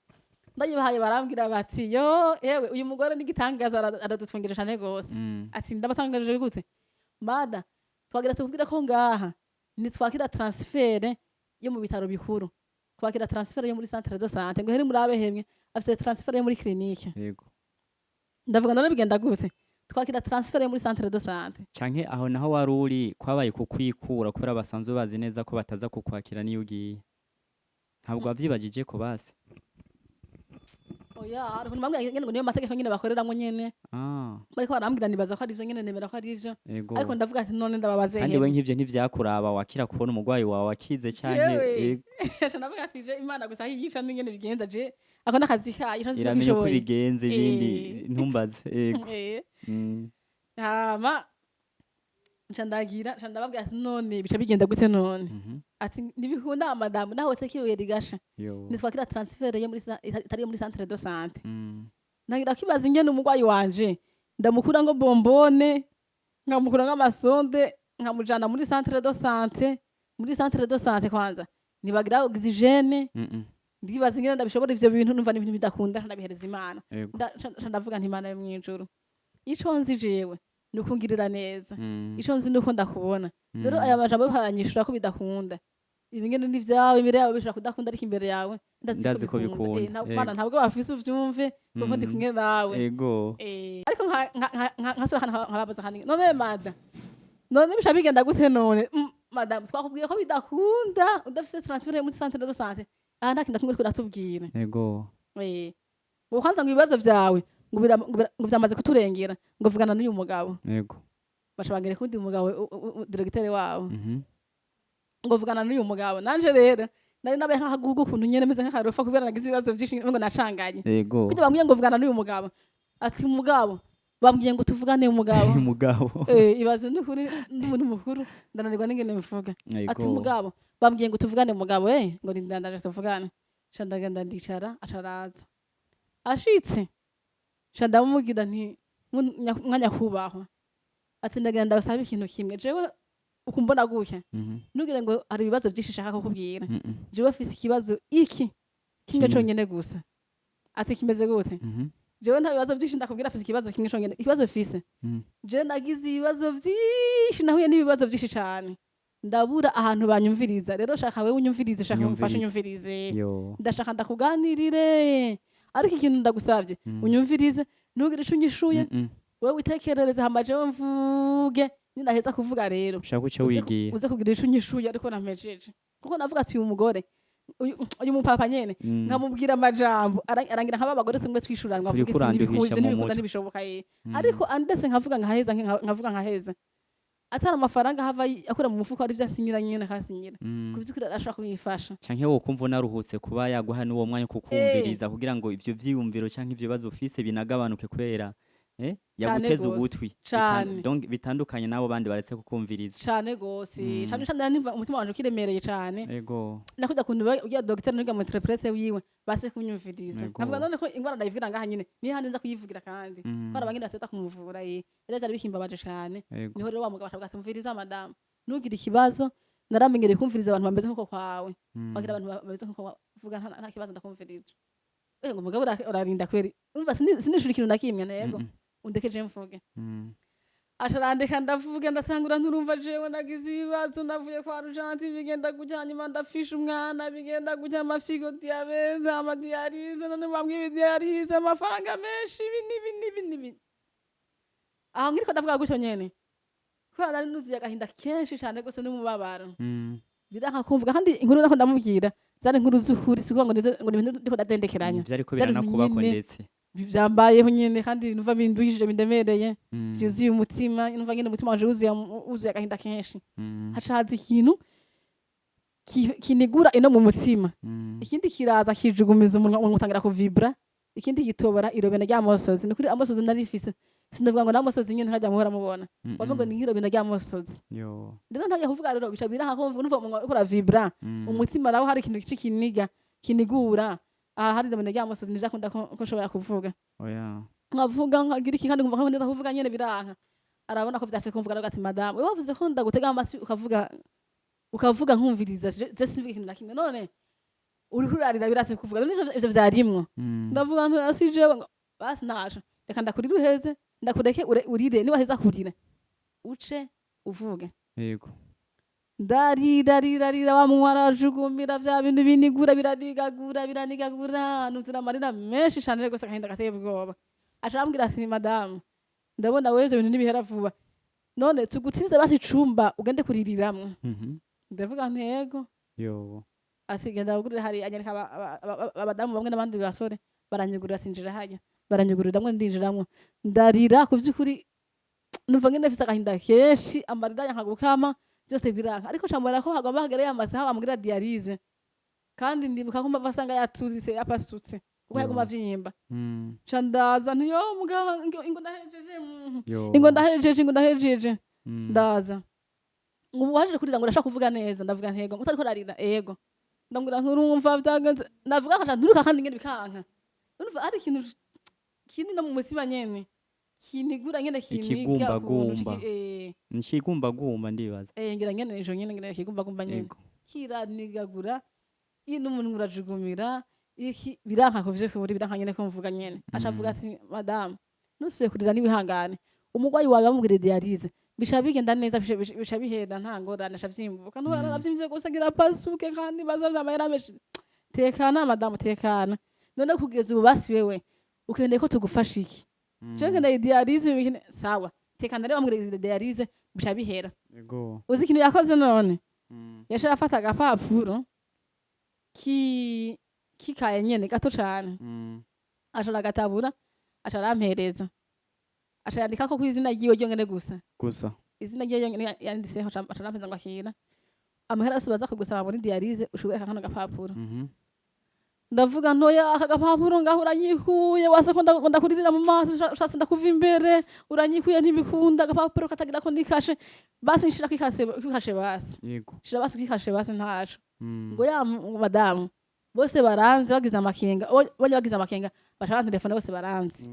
ndayibahaye barambwira bati yo yewe uyu mugore n'igitangaza aradutwengera cyane gose ati ndabatangaje gute mada twagira tukubwira ko ngaha nitwakira transfert yo mu bitaro bikuru twakira transfert yo muri centre de santé ngo heri muri abehemwe afite transfert yo muri clinique yego ndavuga none bigenda gute twakira transfert yo muri centre de santé canke aho naho waruri kwabaye kukwikura kubera basanzwe bazi neza ko bataza kukwakira niyo ugiye ntabwo wavyibagije ko base oya ariko nimambwira ngene ngo niyo mategeko nyene bakoreramo nyene bariko barambwira nibaza ko ari ivyo nyene nemera ko ari ivyo ariko ndavuga ati none ndababaze kandi we nk'ivyo ntivyakuraba wakira kubona umugwayi wawe akize canke ndavuga ati je Imana gusa hiyica n'ingene bigenza je ako nakazi kayo iramenya uko bigenze ibindi ntumbaze yego hama nca ndababwira ati none bica bigenda gute none Mhm. ati ntibikunda madamu nawe tekiwe rigasha Yo. nitwakira transfert yo muri itari muri centre de santé Mm. nagira kibaza ingene umurwayi wanje ndamukura ngo bombone nkamukura nk'amasonde nkamujana muri centre de santé kwanza nibagira oxygene Mm. ndibaza ingene ndabishobora ivyo bintu numva n'ibintu bidakunda ndabihereza imana Yego. ndavuga nti imana yo mwijuru ico nzi jewe ni ukungirira neza Mm. ico nzi nuko ndakubona rero Mm. aya majambo baranyishura ko bidakunda ibingene ni vyawe imbere yawe bishobora kudakunda ariko imbere yawe Ndazi ko bikunda. Mana ntabwo bafise uvyumve kuko ndi kumwe nawe Ego. ariko nkasura nkababaza kandi none mada none bisha bigenda gute none madame twakubwiye ko bidakunda udafise transfert muri centre de santé aha nta kintu kimwe uriko uratubwira Ego. ngo kwanza ngo ibibazo vyawe ngo vyamaze kuturengera ngo vugana n'uyu mugabo Ego. baca bangere kundi mugabo directeur wabo Mhm. ngo vugana n'uyu mugabo nanje rero nari nabaye nk'ahagugu ukuntu nyene meze nk'akarofa kubera nagize ibibazo vyinshi ngo nacanganye Ego. kugira bambwiye ngo vugana n'uyu mugabo ati umugabo bambwiye ngo tuvugane umugabo Umugabo. ibaze n'ukuri n'umuntu mukuru ndananirwa n'ingene bivuga ati Ego. umugabo bambwiye ngo tuvugane umugabo ngo ndaje tuvugane ca ndagenda ndicara acaraza ashitse ca ndamubwira nti mwanya kubahwa ati ndagenda ndabasaba ikintu kimwe jewe ukumbona gutya Mhm. ntugire ngo hari ibibazo vyinshi nshaka kukubwira Mm. jewe afise ikibazo iki kimwe Kimwe. conyene gusa ati kimeze gute Mhm. jewe nta bibazo vyinshi ndakubwira afise ikibazo kimwe conyene ikibazo fise Mm. jewe nagize ibibazo vyinshi nahuye n'ibibazo vyinshi cane ndabura ahantu banyumviriza rero shaka wewe unyumvirize shaka umufashe unyumvirize Yo. ndashaka ndakuganirire ariko ikintu ndagusavye unyumvirize ntugire ico unyishuye Mm. wewe witekerereze hama jewe mvuge ninaheza kuvuga rero Ushaka uce wigira. uze kugira ico unyishuye ariko nampejeje kuko navuga ati uyu mugore uyu mupapa nyene Mm. nkamubwira amajambo arangira nk'aba bagore tumwe twishuranwa Turi kuranduhisha mu ntibikunda mutwe. ntibishoboka ariko andese nkavuga nkaheza atari amafaranga hava akura mu mufuko ari vyo asinyira nyene akasinyira Mm. kuvyukuri arashobora kubifasha Canke wokumva unaruhutse kuba yaguha n'uwo mwanya kukumviriza kugira ngo ivyo vyiyumviro canke ivyo bibazo ufise binagabanuke kubera yaguteze gose. ugutwi. Cane. Donc bitandukanye n'abo bandi baretse kukumviriza. cane gose cane cane nimva umutima wanje ukiremereye cane Ego. nakuja kuntu uya docteur niga mu interprete wiwe base kunyumviriza Ego. navuga none ko ingwara ndayivugira ngaha nyene niyo handi nza kuyivugira kandi Mm. bara bangene bateta kumuvura rero vyari bikimbabaje cane Ego. niho rero wa mugabo ashabwa atumviriza madame nugira ikibazo naramenyereye kumviriza abantu bameze nkuko kwawe Mm. bagira abantu bameze nkuko vuga nta kibazo ndakumvirije ngo mugabo urarinda kweri umva sinishura ikintu na kimwe ntego undekeje mvuge Mm. asharandika ndavuga ndatangura nturumva jewe nagize ibibazo navuye kwa rujanti bigenda gutya hanyuma ndafisha umwana bigenda gutya amafyigo diabete amadiyarize none bambwiye ibidiyarize amafaranga menshi ibi aho ngiriko ndavuga gutyo nyene kubera nari nuzuye agahinda kenshi cane gose n'umubabaro Mm. biranka kumvuga kandi inkuru nako ndamubwira zari inkuru z'ukuri sikuvuga ngo ngo ni ibintu ndiko ndadendekeranya Vyariko Vyari biranakubako nyine. ndetse. byambayeho nyene kandi numva binduhishije bindemereye Mm. vyuzuye umutima numva nyene umutima wanje wuzuye agahinda kenshi Mm. hacaza ikintu kinigura ino mu mutima Mm. ikindi kiraza kijugumiza umunwa utangira kuvibra ikindi gitobora irobena ry'amosozi ni kuri amosozi narifise sinavuga ngo n'amosozi nyene ntajya muhora mubona wamwe ngo ni irobena ry'amosozi Yo. rero ntajya kuvuga rero bica biraha ko numva umunwa uriko uravibra Mm. umutima nawo hari ikintu kici kinigura aha hari irobena ry'amosozi ntivyakunda ko nshobora kuvuga Oya. nkavuga nkagira iki kandi nkumva neza kuvuga nyene biranka arabona ko vyase kumvuga rero ati madame wewe wavuze ko ndagutega amasi ukavuga nkumviriza je sivuga ikintu na kimwe none uriho urarira birase kuvuga none ivyo vyarimwo Mm. ndavuga nti asi jewe ngo basi naje reka ndakurira uheze ndakureke urire niba heza kurira uce uvuge Yego. ndarira wa munwa arajugumira vya bintu binigura biranigagura nuzira amarira menshi cane rwose agahinda gateye ubwoba acambwira ati madame ndabona wewe ivyo bintu ntibihera vuba none tugutize basi icumba ugende kuririramwo Mhm. ndavuga ntego Yo. ati genda ugurire hari anyereka abadamu bamwe n'abandi basore baranyugurira ati njira hajya baranyuguriramwo ndinjiramwo ndarira ku vy'ukuri numva ngene mfise agahinda kenshi amarira yankagukama byose biranka ariko cambona ko hagomba hagereye amasaha bamubwira dialyse kandi ndibuka ko mbava asanga yaturise yapasutse kuko yaguma avyimba Mm. ca ndaza nti yo muganga ingo ndahejeje Yo. ingo ndahejeje ndaza ubu waje kurira ngo urashaka kuvuga neza ndavuga ntego mutariko ararira ego ndambwira nturumva byagenze navuga nkaca nturuka kandi ngene bikanka urumva ari ikintu kindi no mu mutima nyene kinigura nyene ikigumbagumba nikigumbagumba ndibaza ngira nyene ejo nyene ngira ikigumbagumba nyene kiranigagura n'umuntu urajugumira iki biranka kuvye kuri biranka nyene ko mvuga nyene acavuga ati madame nusuye kurira n'ibihangane umugwayi wawe bamubwire dialyse bisha bigenda neza bisha bihera nta ngorane ashavyimbuka ntubaravyimbye gose ngira pasuke kandi bazavya amahera menshi tekana madame tekana none kugeza ubu basi wewe ukende ko tugufasha iki je ngenda dialyse sawa tekana rero bamubwire dialyse bisha bihera yego uzi ikintu yakoze none yashara afata agapapuro kikaye nyene gato cane ashara gatabura ashara ampereza ashara ko kwizina yiwe ryongene gusa izina ryiwe ryongene yandiseho ashara ampereza ngo akira amahera yose baza kugusaba muri dialyse ushobora kano gapapuro ndavuga ntoya aka gapapuro ngaho uranyikuye wase ko ndakuririra mu maso ushase ndakuva imbere uranyikuye ntibikunda agapapuro katagira ko nikashe basi nshira kwikashe basi yego shira basi kwikashe basi ntaco ngo ya madamu bose baranze bagize amakenga bonye bagize amakenga bashaka telefone bose baranze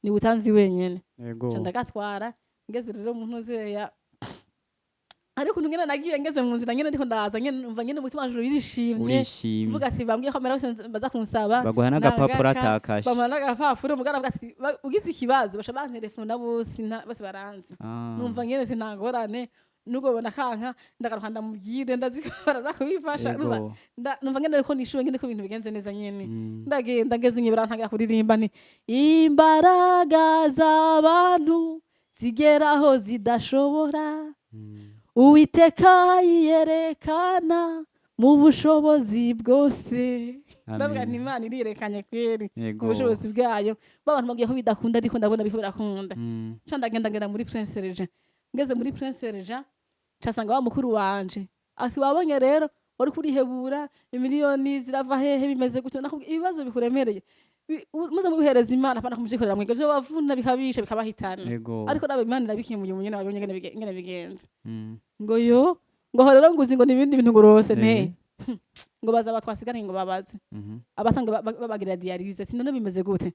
ni butanzi wenyene yego ndagatwara ngeze rero umuntu zeya ariko ngene nagiye ngeze mu nzira nyene ndiko ndaza nyene umva nyene umutima wanje urishimye mvuga ati bambwiye ko amera bose baza kunsaba baguha n'agapapuro atakashe bamara n'agapapuro mugara avuga ati ugize ikibazo basha bantelefona bose bose baranze numva nyene ati ntangorane nugo bona kanka ndagaruka ndamubwire ndazikora za kubifasha numva ngene ko nishuwe ngene ko ibintu bigenze neza nyene ndagenda ngeze nyibara ntagira kuririmba ni imbaraga z'abantu zigeraho zidashobora Uwiteka yerekana mu bushobozi bwose ndavuga nti Imana irirekanye kweri mu bushobozi bwayo babantu bagiye ko bidakunda ariko ndabona biko birakunda nca ndagenda muri Prince Regent ngeze muri Prince Regent casanga wa mukuru wanje ati wabonye rero wari kurihebura imiliyoni zirava hehe bimeze gutyo nakubwiye ibibazo bikuremereye muze mubihereza Imana apana kumuvyikorera mwebwe byo bavuna bikabisha bikabahitana ariko nabe Imana irabikimuye umunye nabonye ngene bigenze ngo yo ngo rero nguzi ngo nibindi bintu ngorose ne ngo baza batwasigane ngo babaze abasanga babagira dialyse ati none bimeze gute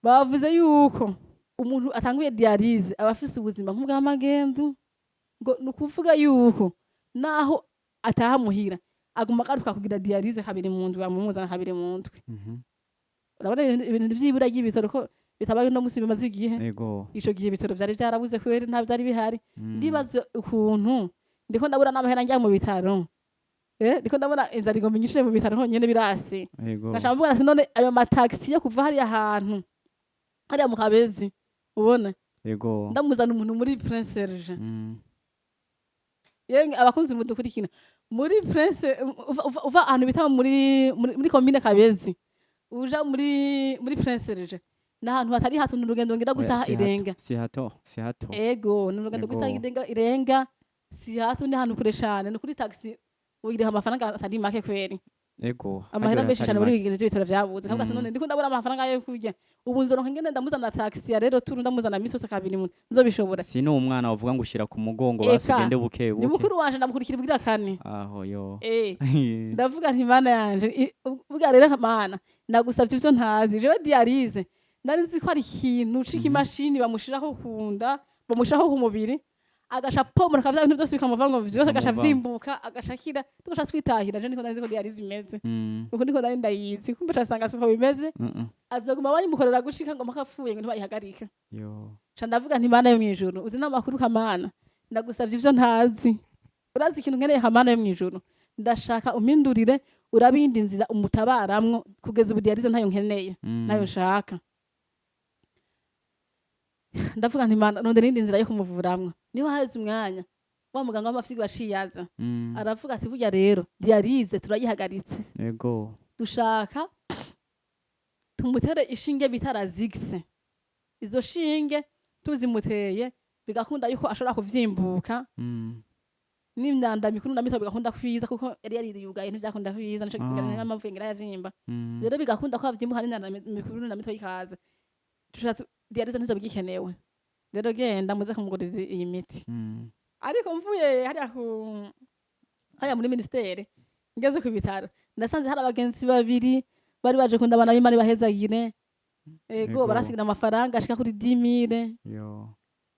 bavuze yuko umuntu atanguye dialyse abafise ubuzima nk'ubw'amagendu ngo nukuvuga yuko naho ataha muhira aguma garuka kugira dialyse kabiri mu ndwi bamumuzana kabiri mu ndwi urabona ibintu vyibura y'ibitaro ko bitabaye no musi bimaze igihe ico gihe ibitaro vyari byarabuze kweri nta byari bihari ndibaze ukuntu ndiko ndabura n'amahera njya mu bitaro ndiko ndabona inzara igomba inyishire mu bitaro honyene birasi ngaca mvuga ati none ayo mataxi yo kuva hari ahantu hari mu Kabezi ubona ndamuzana umuntu muri Prince Regent yenge abakunzi mudukurikina muri Prince uva ahantu bita muri commune Kabezi uja muri Prince Regent n'ahantu hatari hato n'urugendo ngira gusaha irenga si hato ego n'urugendo gusaha irenga si hato ni ahantu kure cyane no kuri taxi ugira amafaranga atari make kweri amahera menshi cyane muri bigende by'ibitaro byabuze kavuga ati none ndiko ndabura amafaranga yo kurya ubu nzoronka ngende ndamuzana taxi ya rero turu ndamuzana misose kabiri nzobishobora si no umwana wavuga ngo ushira ku mugongo basugende buke ni mukuru wanje ndamukurikira bwira kane aho yo ndavuga nti Mana yanje ubwa rero Mana ndagusavye ivyo ntazi jewe dialyse nari nzi ko ari ikintu c'ikimashini bamushiraho kunda bamushiraho ku mubiri agasha pomora kavya ibintu byose bikamuva ngo vyose agasha vyimbuka agashakira tugasha twitahira je niko ndazi ko dialyse imeze uko niko ndayizi kumbe casanga suko bimeze azoguma bayimukorera gushika ngo makapfuye ngo ntibayihagarika ca ndavuga nti Mana yo mwijuru uzi n'amakuru kamana ndagusavye ivyo ntazi urazi ikintu nkeneye kamana yo mwijuru ndashaka umindurire urabindi nzira umutabaramwo kugeza ubu dialyse ntayo nkeneye nayo shaka ndavuga nti Mana none nindi nzira yo kumuvuramwo niho haze umwanya wa muganga w'amafyigo baciyaza aravuga ati burya rero dialyse turayihagaritse dushaka tumutere ishinge bitarazigise izo shinge tuzimuteye bigakunda yuko ashobora kuvyimbuka n'imyanda mikuru na mito bigakunda kwiza kuko yari yariyugaye ntivyakunda kwiza nico kigana n'amavuye ngira yazimba rero bigakunda ko avyimbuka n'imyanda mikuru na mito ikaze dialyse nizo bigikenewe rero genda muze kumuguriza iyi miti ariko mvuye hariya muri ministere ngeze ku bitaro ndasanze hari abagenzi babiri bari baje kundabana b'Imana ibahezagire ego barasigira amafaranga ashika kuri 10.000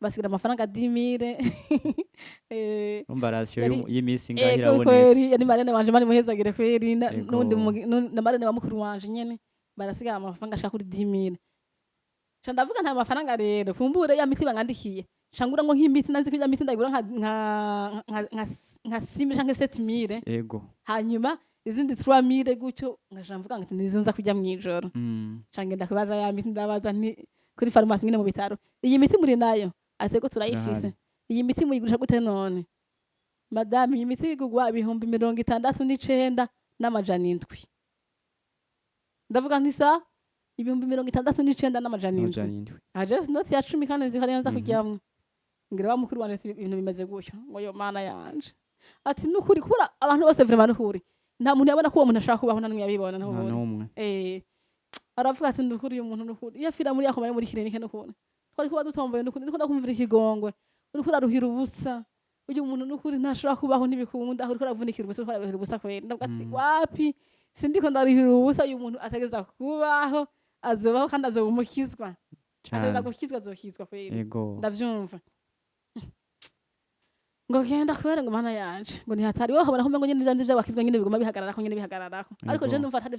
basigira amafaranga 10.000 umva ratio y'imisi ngahira bonetse kweri yani marene wanje mari muhezagire kweri n'undi na marene wa mukuru wanje nyene barasigira amafaranga ashika kuri 10.000 cha ndavuga nta mafaranga rero kumbure ya miti bangandikiye shangura ngo nk'imiti nazi kujya miti ndagura nka 6 canke 7.000 ego hanyuma izindi 3.000 gutyo ngashamvuga ngo nizo nza kujya mwijoro cange ndakubaza ya miti ndabaza nti kuri farumasi nyine mu bitaro iyi miti muri nayo atego turayifise iyi miti muyigurisha gute none madame iyi miti igugwa 69,900 n'amajana 7 ndavuga nti sa 69,900 n'amajana 7 aje not ya 10 kandi zikarenza kujyamwe ngira wa mukuru wanje ibintu bimeze gutyo ngo yo mana yanje ati nukuri kubura abantu bose vraiment nukuri nta muntu yabona ko uwo muntu ashaka kubaho nanumwe yabibona nukuri aravuga ati ndukuri uyu muntu nukuri yafira muri yakomaye muri kirenike nukuri twari kuba dutomboye nukuri ndiko ndakumvira ikigongwe uriko uraruhira ubusa uyu muntu nukuri ntashaka kubaho ntibikunda uriko uravunikira ubusa uriko uraruhira ubusa kwera ndavuga ati wapi sindiko ndaruhira ubusa uyu muntu ategeza kubaho azobaho kandi azobumukizwa ateza gukizwa azokizwa kwera ndavyumva ngo genda kwera ngo mana yanje ngo ntihatari wowe habona ko ngo nyine ndivyo bakizwa nyine bigoma bihagararako nyine bihagararako ariko je ndumva atari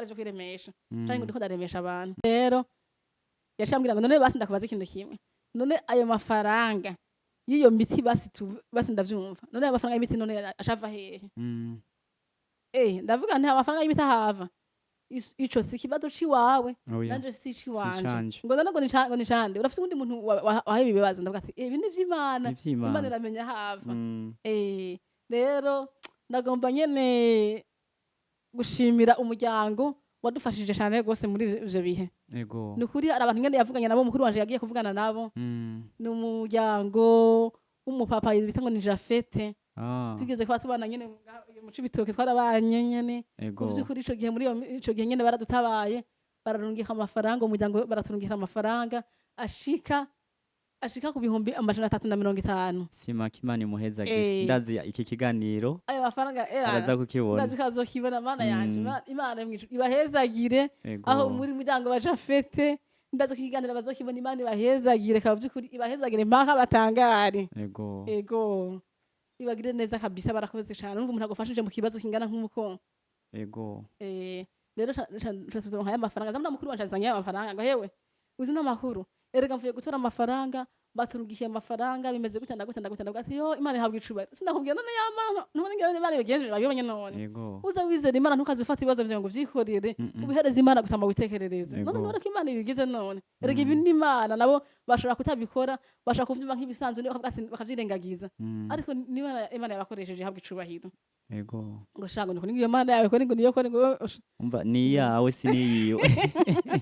vyo kwiremesha canke ngo ndiko ndaremesha abantu rero yashambwira ngo none basi ndakubaza ikintu kimwe none ayo mafaranga y'iyo miti basi ndavyumva none ayo mafaranga y'imiti none ashava hehe ndavuga nti amafaranga y'imiti ahava ico si kibazo ciwawe nanje si ciwanje ngo none ngo nicande urafite undi muntu wahaye ibibazo ndavuga ati ibi ni vy'Imana Imana iramenya hava rero ndagomba nyene gushimira umuryango wadufashije cyane gose muri ivyo bihe nukuri ari abantu nyene yavuganye nabo mukuru wanje yagiye kuvugana nabo ni umuryango w'umupapa bita ngo ni Jafete tugeze kwa tubana nyene mu cibitoke twarabanye nyene kuvyukuri ico gihe muri ico gihe nyene baradutabaye bararungika amafaranga umuryango baraturungika amafaranga ashika ku 350 sima kimani muhezagire ndazi iki kiganiro ayo mafaranga araza kukibona ndazi kazokibona mana yanje Imana ibahezagire aho muri muryango baje Jafete ndazi kiganira bazokibona Imana ibahezagire kavyukuri ibahezagire mpaka batangare ego ibagire neza kabisa barakoze cyane numva umuntu agufashije mu kibazo kingana nk'umuko rero nshaka haya amafaranga zamna mukuru wanje azanye amafaranga ngo hewe uzi n'amakuru erega mvuye gutora amafaranga baturugiye amafaranga bimeze gute ndagute ati yo Imana ihabwa icuba sinakubwiye none yamana none ngene Imana bigenje babibonye none uza wizera Imana ntukazifata ibibazo byawe ngo vyikorere ubihereza Imana gusamba witekerereze none none ko Imana ibigize none erega ibi ni Imana nabo bashobora kutabikora bashaka kuvyumva nk'ibisanzwe niyo bakavyirengagiza ariko ni Imana yabakoresheje ihabwa icubahiro ngo shango niko niyo Imana yawe ko niyo ko umva ni yawe si niyiwe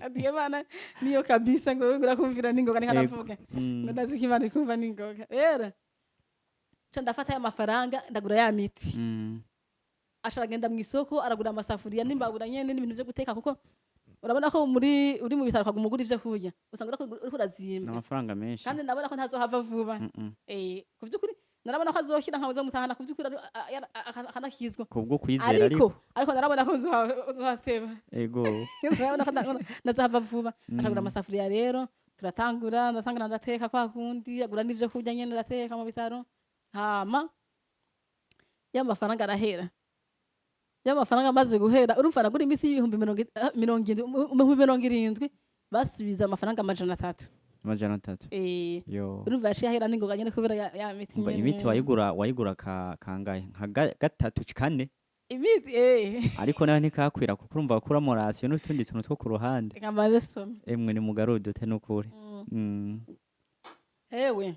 ndiye Imana niyo kabisa ngo urakumvira ningoga ni hanavuga ngo ndazi Imana ikumva ningoga rero cha ndafata ya mafaranga ndagura ya miti ashagenda mu isoko aragura amasafuriya n'imbabura nyene n'ibintu byo guteka kuko urabona ko uri mu bitaro kwagumugura ivyo kurya usanga uriko urazimba amafaranga menshi kandi ndabona ko ntazohava vuba kuvyukuri narabona ko azokira nkawe mutahana kuvyukuri akanakizwa kubwo kwizera ariko narabona ko nzohateba narabona ko nazava vuba ashagura amasafuriya rero turatangura ndateka kwa kundi agura n'ivyo kurya nyene ndateka mu bitaro hama y'amafaranga arahera y'amafaranga amaze guhera urumva nagura imiti y'ibihumbi 70 basubiza amafaranga 300 urumva yaciye ahera n'ingoga nyene kubera ya miti nyene imiti wayigura kangahe nka gatatu kane imiti ariko nayo ntikakwira kuko urumva bakura morasiyo n'utundi tuntu two ku ruhande kambaze some emwe ni mugarude ute n'ukuri hewe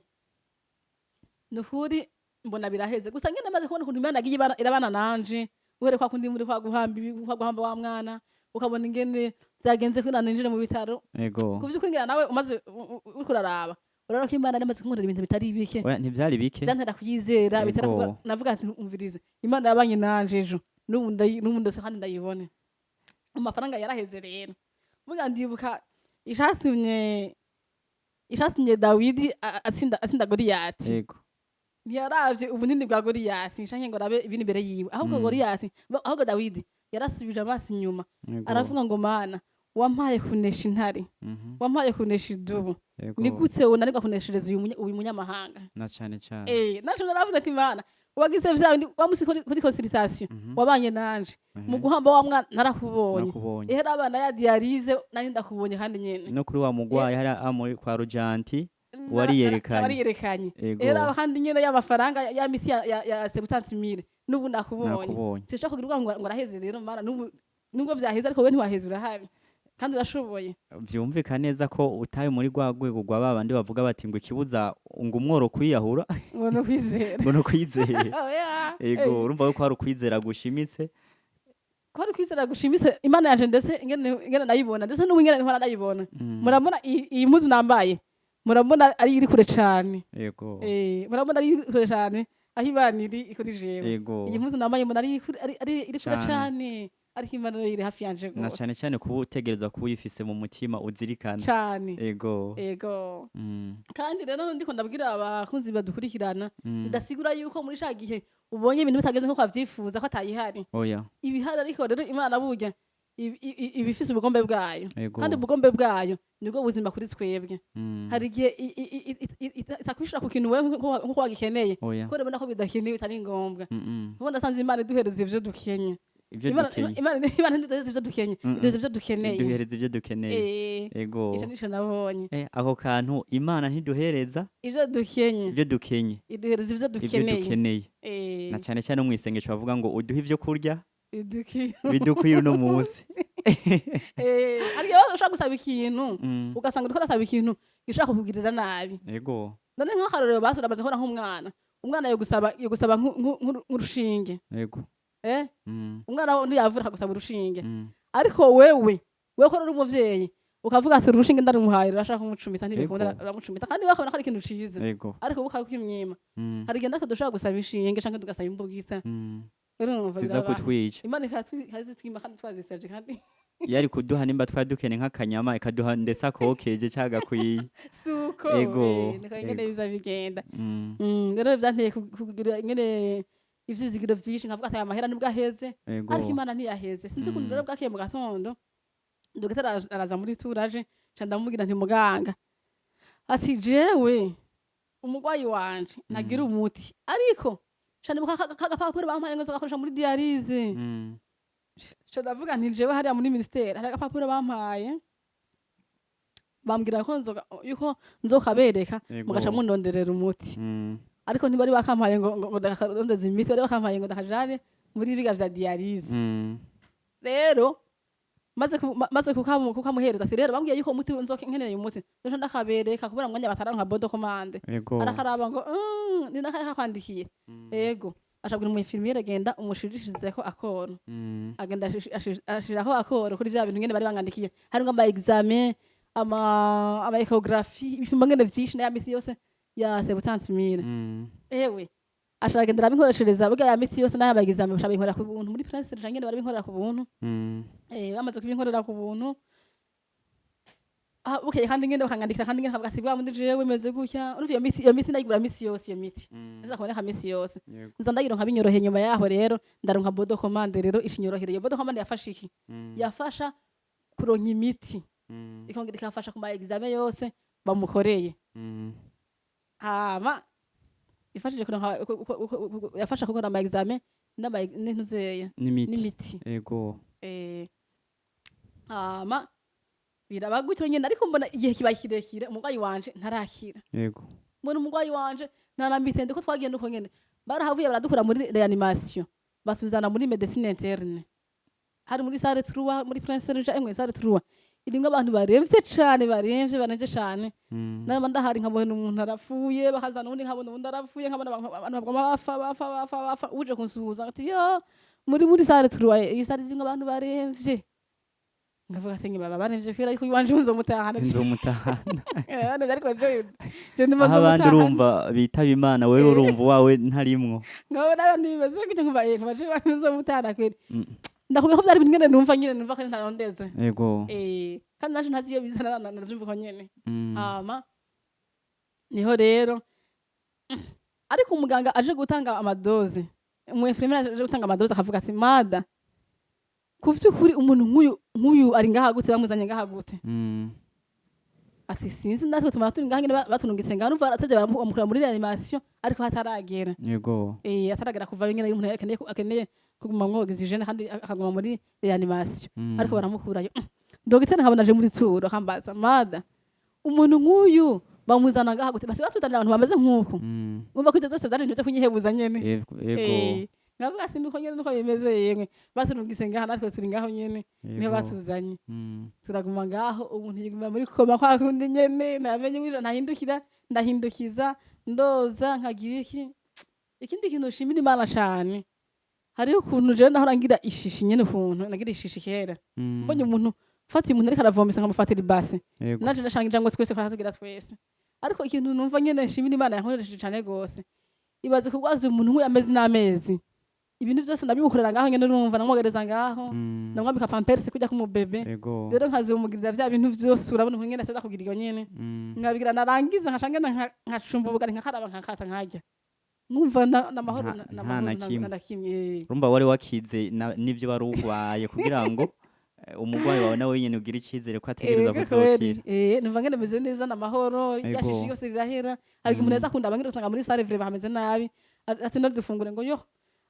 nukuri mbona biraheze gusa nyene maze kubona ukuntu Imana agiye irabana nanje uhere kwa kundi muri kwa guhamba wa mwana ukabona ingene byagenze ko naninjire mu bitaro kuvyukuri ngira nawe umaze uriko uraraba urarako Imana yamaze kunkorera ibintu bitari bike ntivyari bike byantera kuyizera bitera navuga ati umvirize Imana yabanye nanje ejo n'ubundi se kandi ndayibone amafaranga yaraheze rero vuga ndibuka ishatumye ishatumye Dawidi atsinda Goliyati yego ntiyaravye ubunini bwa Goliyati nshanke ngo arabe ibindi imbere yiwe ahubwo Goliyati ahubwo Dawidi yarasubije amaso inyuma yego aravuga ngo mana wampaye kunesha intare wampaye kunesha idubu yego ni gute unanirwa kuneshereza uyu munyamahanga na cane naco naravuze ati mana wagize vya bindi wamusi kuri consultation wabanye nanje mu guhamba wa mwana narakubonye ehera abana ya dialyse nari ndakubonye kandi nyene no kuri wa mugwayi hari amuri kwa Rujanti wariyerekanye ehera kandi nyene y'amafaranga ya miti ya 70000 nubu nakubonye sishaka kugira ngo araheze rero mana nubwo vyaheze ariko we ntiwaheze urahari kandi urashoboye vyumvika neza ko utaye muri rwa rwego rwa babandi bavuga bati ngo ikibuza ngo umworo kwiyahura ngo no kwizera yego urumva ko hari ukwizera gushimitse kwari kwizera gushimitse Imana yanje ndetse ingene nayibona ndetse n'ubu ingene nkora nayibona murabona iyi mpuzu nambaye murabona ari iri kure cane yego murabona ari kure cane aho Imana iri kuri jewe iyi mpuzu nambaye mbona ari iri kure cane ariko Imana iri hafi yanje gose na cane cane kuba utegereza kuba uyifise mu mutima uzirikana cane yego kandi rero ndiko ndabwira abakunzi badukurikirana ndasigura yuko muri sha gihe ubonye ibintu bitageze nko kwavyifuza ko atayihari oya ibihari ariko rero Imana burya ibifise ubugombe bwayo kandi ubugombe bwayo nibwo buzima kuri twebwe hari igihe itakwishura ku kintu wewe nko wagikeneye ko rero ko bidakeneye bitari ngombwa ubundi asanze Imana iduhereza ivyo dukenye Imana ntiduhereza ivyo dukenye iduhereza ivyo dukeneye iduhereza ivyo dukeneye yego ico nico nabonye ako kantu Imana ntiduhereza ivyo dukenye iduhereza ivyo dukeneye na cane cane mu isengesho bavuga ngo uduhe ivyo kurya bidukwira uno munsi ariko ushaka gusaba ikintu ugasanga uriko urasaba ikintu gishaka kukugirira nabi yego none nk'akarorero basura baze nkora nk'umwana yo gusaba nk'urushinge yego umwana ntiyavura akagusaba urushinge ariko wewe ko uri umuvyeyi ukavuga ati urushinge ndarumuhaye urashaka kumucumita ntibikunda uramucumita kandi wakabona ko ari ikintu ciza ariko ubu ukakwimyima hari igihe natwe dushaka gusaba inshinge canke tugasaba imbugita ziza kutwica Imana ikazitwima kandi twazisavye kandi yari kuduha nimba twadukene nk'akanyama ikaduha ndetse akokeje cagakwiye suko niko ingene biza bigenda rero vyanteye kugira ingene ivyizigiro vyinshi nkavuga ati amahera nibwo aheze ariko Imana ntiyaheze sinzi ukuntu rero bwakiye mu gatondo dogiteri araza muri turaje ca ndamubwira nti muganga ati jewe umugwayi wanje ntagira umuti ariko shani kagapapuro bampaye ngo zogakoresha muri dialyse ca ndavuga nti jewe hariya muri ministeri hari agapapuro bampaye bambwira ko yuko nzokabereka mugaca mundonderera umuti ariko ntibari bakampaye ngo ndakarondeza imiti bari bakampaye ngo ndakajane muri biga vya dialyse rero maze kukamuhereza ati rero bambwiye yuko umuti nkeneye umuti nje ndakabereka kubera mwanya bataranka bodo commande arakaraba ngo ni nakakwandikiye yego ashabwira mu infirmiere genda umushirishizeko akoro agenda ashirako akoro kuri vya bintu ngene bari bangandikiye hari ngo ama examen ama ecography ibipimo ngene vyinshi na miti yose ya 70000 ewe ashagenda rabinkoreshereza buga ya miti yose n'aya examen bashabinkora ku buntu muri Prince Rangene bari binkorera ku buntu bamaze kubinkorera ku buntu okay kandi ngende bakangandikira kandi ngende kavuga ati bwa mundi jewe meze gutya urumva iyo miti ndayigura misi yose iyo miti nza kuboneka misi yose nza ndayironka binyorohe nyuma yaho rero ndaronka bodo commande rero ishinyorohere iyo bodo commande yafasha iki yafasha kuronka imiti ikongera ikafasha ku ma examen yose bamukoreye hama ifashije kuronka yafasha gukora ama examen n'intuzeye n'imiti yego hama biraba gutyo nyene ariko mbona igihe kibaye kirekire umugwayi wanje ntarakira yego mbona umugwayi wanje ntarambitende ko twagenda uko nyene barahavuye baradukura muri reanimation batuzana muri medicine interne hari muri salle 3 muri Prince Jean salle 3 irimwe abantu baremvye cane naba ndahari nkabona umuntu arapfuye bakazana undi nkabona undi arapfuye nkabona abantu bafa uje kunsuhuza ati yo muri salle 3 iyi salle irimwe abantu baremvye ngavuga ati baba baremvye kwira ariko iwanje nzomutahana ariko je ndimaze abandi urumva bitaba Imana wewe urumva wawe ntarimwo ngabona abantu bibaze gute nkuva baje nzomutahana kwira ndakubwira ko byari bingene numva ko ntarondeze yego kandi naje ntazi iyo bizana navyumva ko nyene hama niho rero ariko umuganga aje gutanga amadoze umwefemera aje gutanga amadoze akavuga ati mada ku vy'ukuri umuntu nk'uyu ari ngaha gute bamuzanye ngaha gute ati sinzi natwe tumara turi ngaha nyene batunungitse ngaha numva atavye bamukura muri reanimation ariko hataragera yego ataragera kuva nyene umuntu akeneye kuguma mu oxygene kandi akaguma muri reanimation ariko baramukurayo dogiteri nkabona aje muri turo akambaza mada umuntu nk'uyu bamuzana ngaha gute basi batuzanira abantu bameze nk'uko umva ko ivyo vyose vyari ibintu vyo kunyihebuza nyene yego ngavuga ati nuko nyene nuko bimeze yemwe batunungise ngaha natwe turi ngaho nyene niho batuzanye turaguma ngaho umuntu yiguma muri koma kwa kundi nyene namenye w'ijoro ndahindukiza ndoza nkagira ikindi kintu ushimira Imana cane hariho ukuntu jewe nahora ngira ishishi nyene ukuntu nagira ishishi kera mbonye umuntu fata umuntu ariko aravomesa nkamufatira ibase naje ndashanga injangwe twese ko tugira twese ariko ikintu numva nyene nshimira Imana yankoresheje cane gose ibaze kubwaza umuntu nk'uyu amezi n'amezi ibintu byose ndabimukorera ngaho nyene urumva namwogereza ngaho ndamwambika pampers kujya kumubebe rero nkazimugirira vya bintu vyose urabona ukuntu nyene asaza kugira iyo nyene ngabigira narangiza nkashanga nkacumba ubugari nkakaraba nkakata nkajya numva namahoro ndakimye urumva wari wakize n'ivyo wari urwaye kugira ngo umugwayi wawe nawe nyene ugira icizere ko ategereza kuzokira numva ngene meze neza namahoro yashishi yose rirahera ariko umuntu aza kunda abangira usanga muri salle vraiment hameze nabi ati ndadufungure ngo yo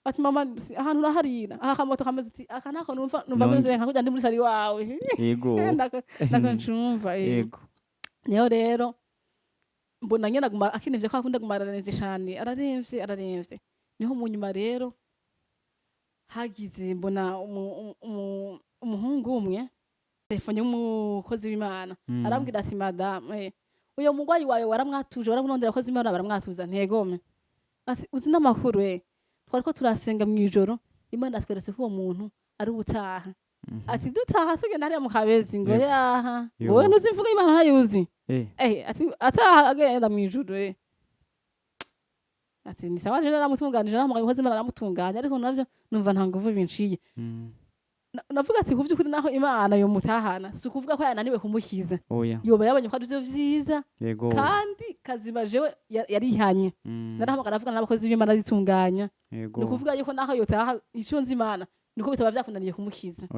ati mama ahantu uraharira aha kamoto kameze ati aka nako numva meze nka kujya ndi muri sari wawe yego ndako ncumva yego niho rero mbona nyene aguma akinevye ko akunda gumararanje cyane araremvye niho mu nyuma rero hagize mbona umuhungu umwe telefone y'umukozi w'Imana arambwira ati madame uyo mugwayi wawe waramwatuje waramurondera abakozi b'Imana baramwatuza ntegome ati uzi n'amakuru twariko turasenga mw'ijoro Imana atweretse ko uwo muntu ari ubutaha ati dutaha tugenda hariya mu Kabezi ngo yaha wowe ntuzi imvugo y'Imana ntayuzi ati ataha agenda mw'ijoro ati ni sawa je naramutunganije namugaye umukozi w'Imana aramutunganya ariko navyo numva nta nguvu binciye navuga ati kuvyukuri naho Imana yo mutahana si ukuvuga ko yananiwe kumukiza yoba yabonye ko ari byo vyiza kandi kaziba jewe yarihanye narahamagara avuga n'abakozi b'Imana ritunganya ni ukuvuga yuko naho yotaha ico nzi Imana niko bitaba vyakunaniye kumukiza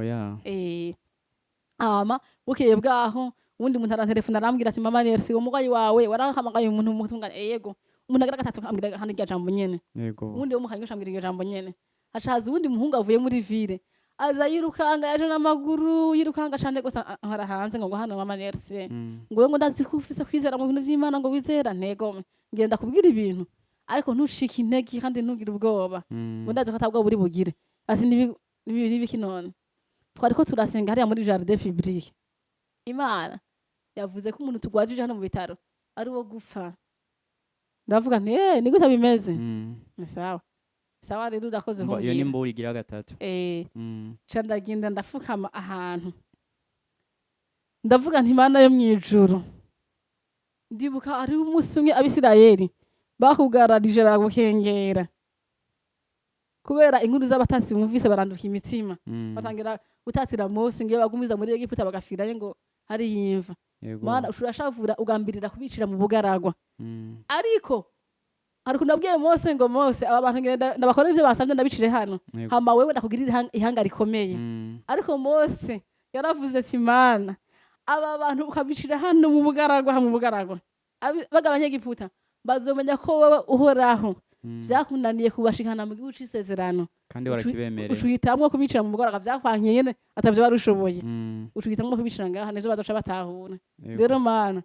bukeye bwaho ubundi umuntu arantelefona arambwira ati mama Nersi uwo mugwayi wawe warahamagaye umuntu mutunganya yego umuntu agira gatatu ambwira handi rya jambo nyene ubundi wo mukanyosha ambwira iryo jambo nyene hacaza ubundi muhungu avuye muri ville aza yirukanga yaje n'amaguru yirukanga cyane gose nkara hanze ngo hano mama Nersi ngo ndazi ko ufise kwizera mu bintu vy'Imana ngo wizera ntego ngenda kubwira ibintu ariko ntushike intege kandi ntugira ubwoba ngo ndazi ko atabwo buri bugire ati nibi kinone twariko turasenga hariya muri jardin public Imana yavuze ko umuntu tugwajije hano mu bitaro ari wo gupfa ndavuga nti ni gute bimeze ni sawa rero urakoze ho iyo nimbo urigira gatatu ca ndagenda ndafukama ahantu ndavuga nti Imana yo mwijuru ndibuka ari umunsi umwe Abisirayeli bakugararije baragukengera kubera inkuru z'abatasi bumvise baranduka imitima batangira gutatira Mose ngiye bagumiza muri Egiputa bagafirayo ngo hari yimva Mana urashavura ugambirira kubicira mu bugaragwa ariko ariko nabwiye Mose ngo Mose aba bantu ngenda ndabakorera ivyo basavye ndabicire hano hama wewe ndakugirira ihanga rikomeye ariko Mose yaravuze ati Mana aba bantu ukabicira hano mu bugaragwa bagabanye Egiputa bazomenya ko wowe uhoraho vyakunaniye kubashikana mu gihugu c'isezerano kandi warakibemereye ucuhitamwo kubicira mu bugaragwa vyakwankiye nyene atavyo barushoboye ucuhitamwo kubicira ngaha nivyo bazoca batahura rero Mana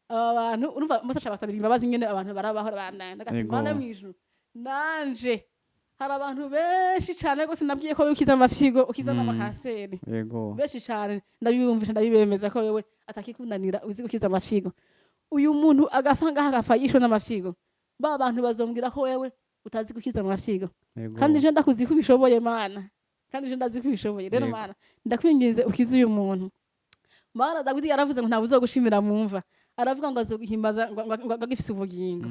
abantu urumva Mose acabasabira imbabazi nyene abantu barabahora bandana ndagati Mana mwijuru nanje hari abantu benshi cane gose nabwiye ko ukiza amafyigo ukiza n'amakanseri benshi cane ndabibumvisha ndabibemeza ko wewe atakikunanira uzi gukiza amafyigo uyu muntu agafa ngaha agafa yishwe n'amafyigo ba bantu bazombwira ko wewe utazi gukiza amafyigo kandi je ndakuzi ko ubishoboye Mana kandi je ndazi ko ubishoboye rero Mana ndakwinginze ukize uyu muntu Mana Dawidi yaravuze ngo ntabuzo gushimira mumva aravuga ngo azoguhimbaza ngo agifise ubugingo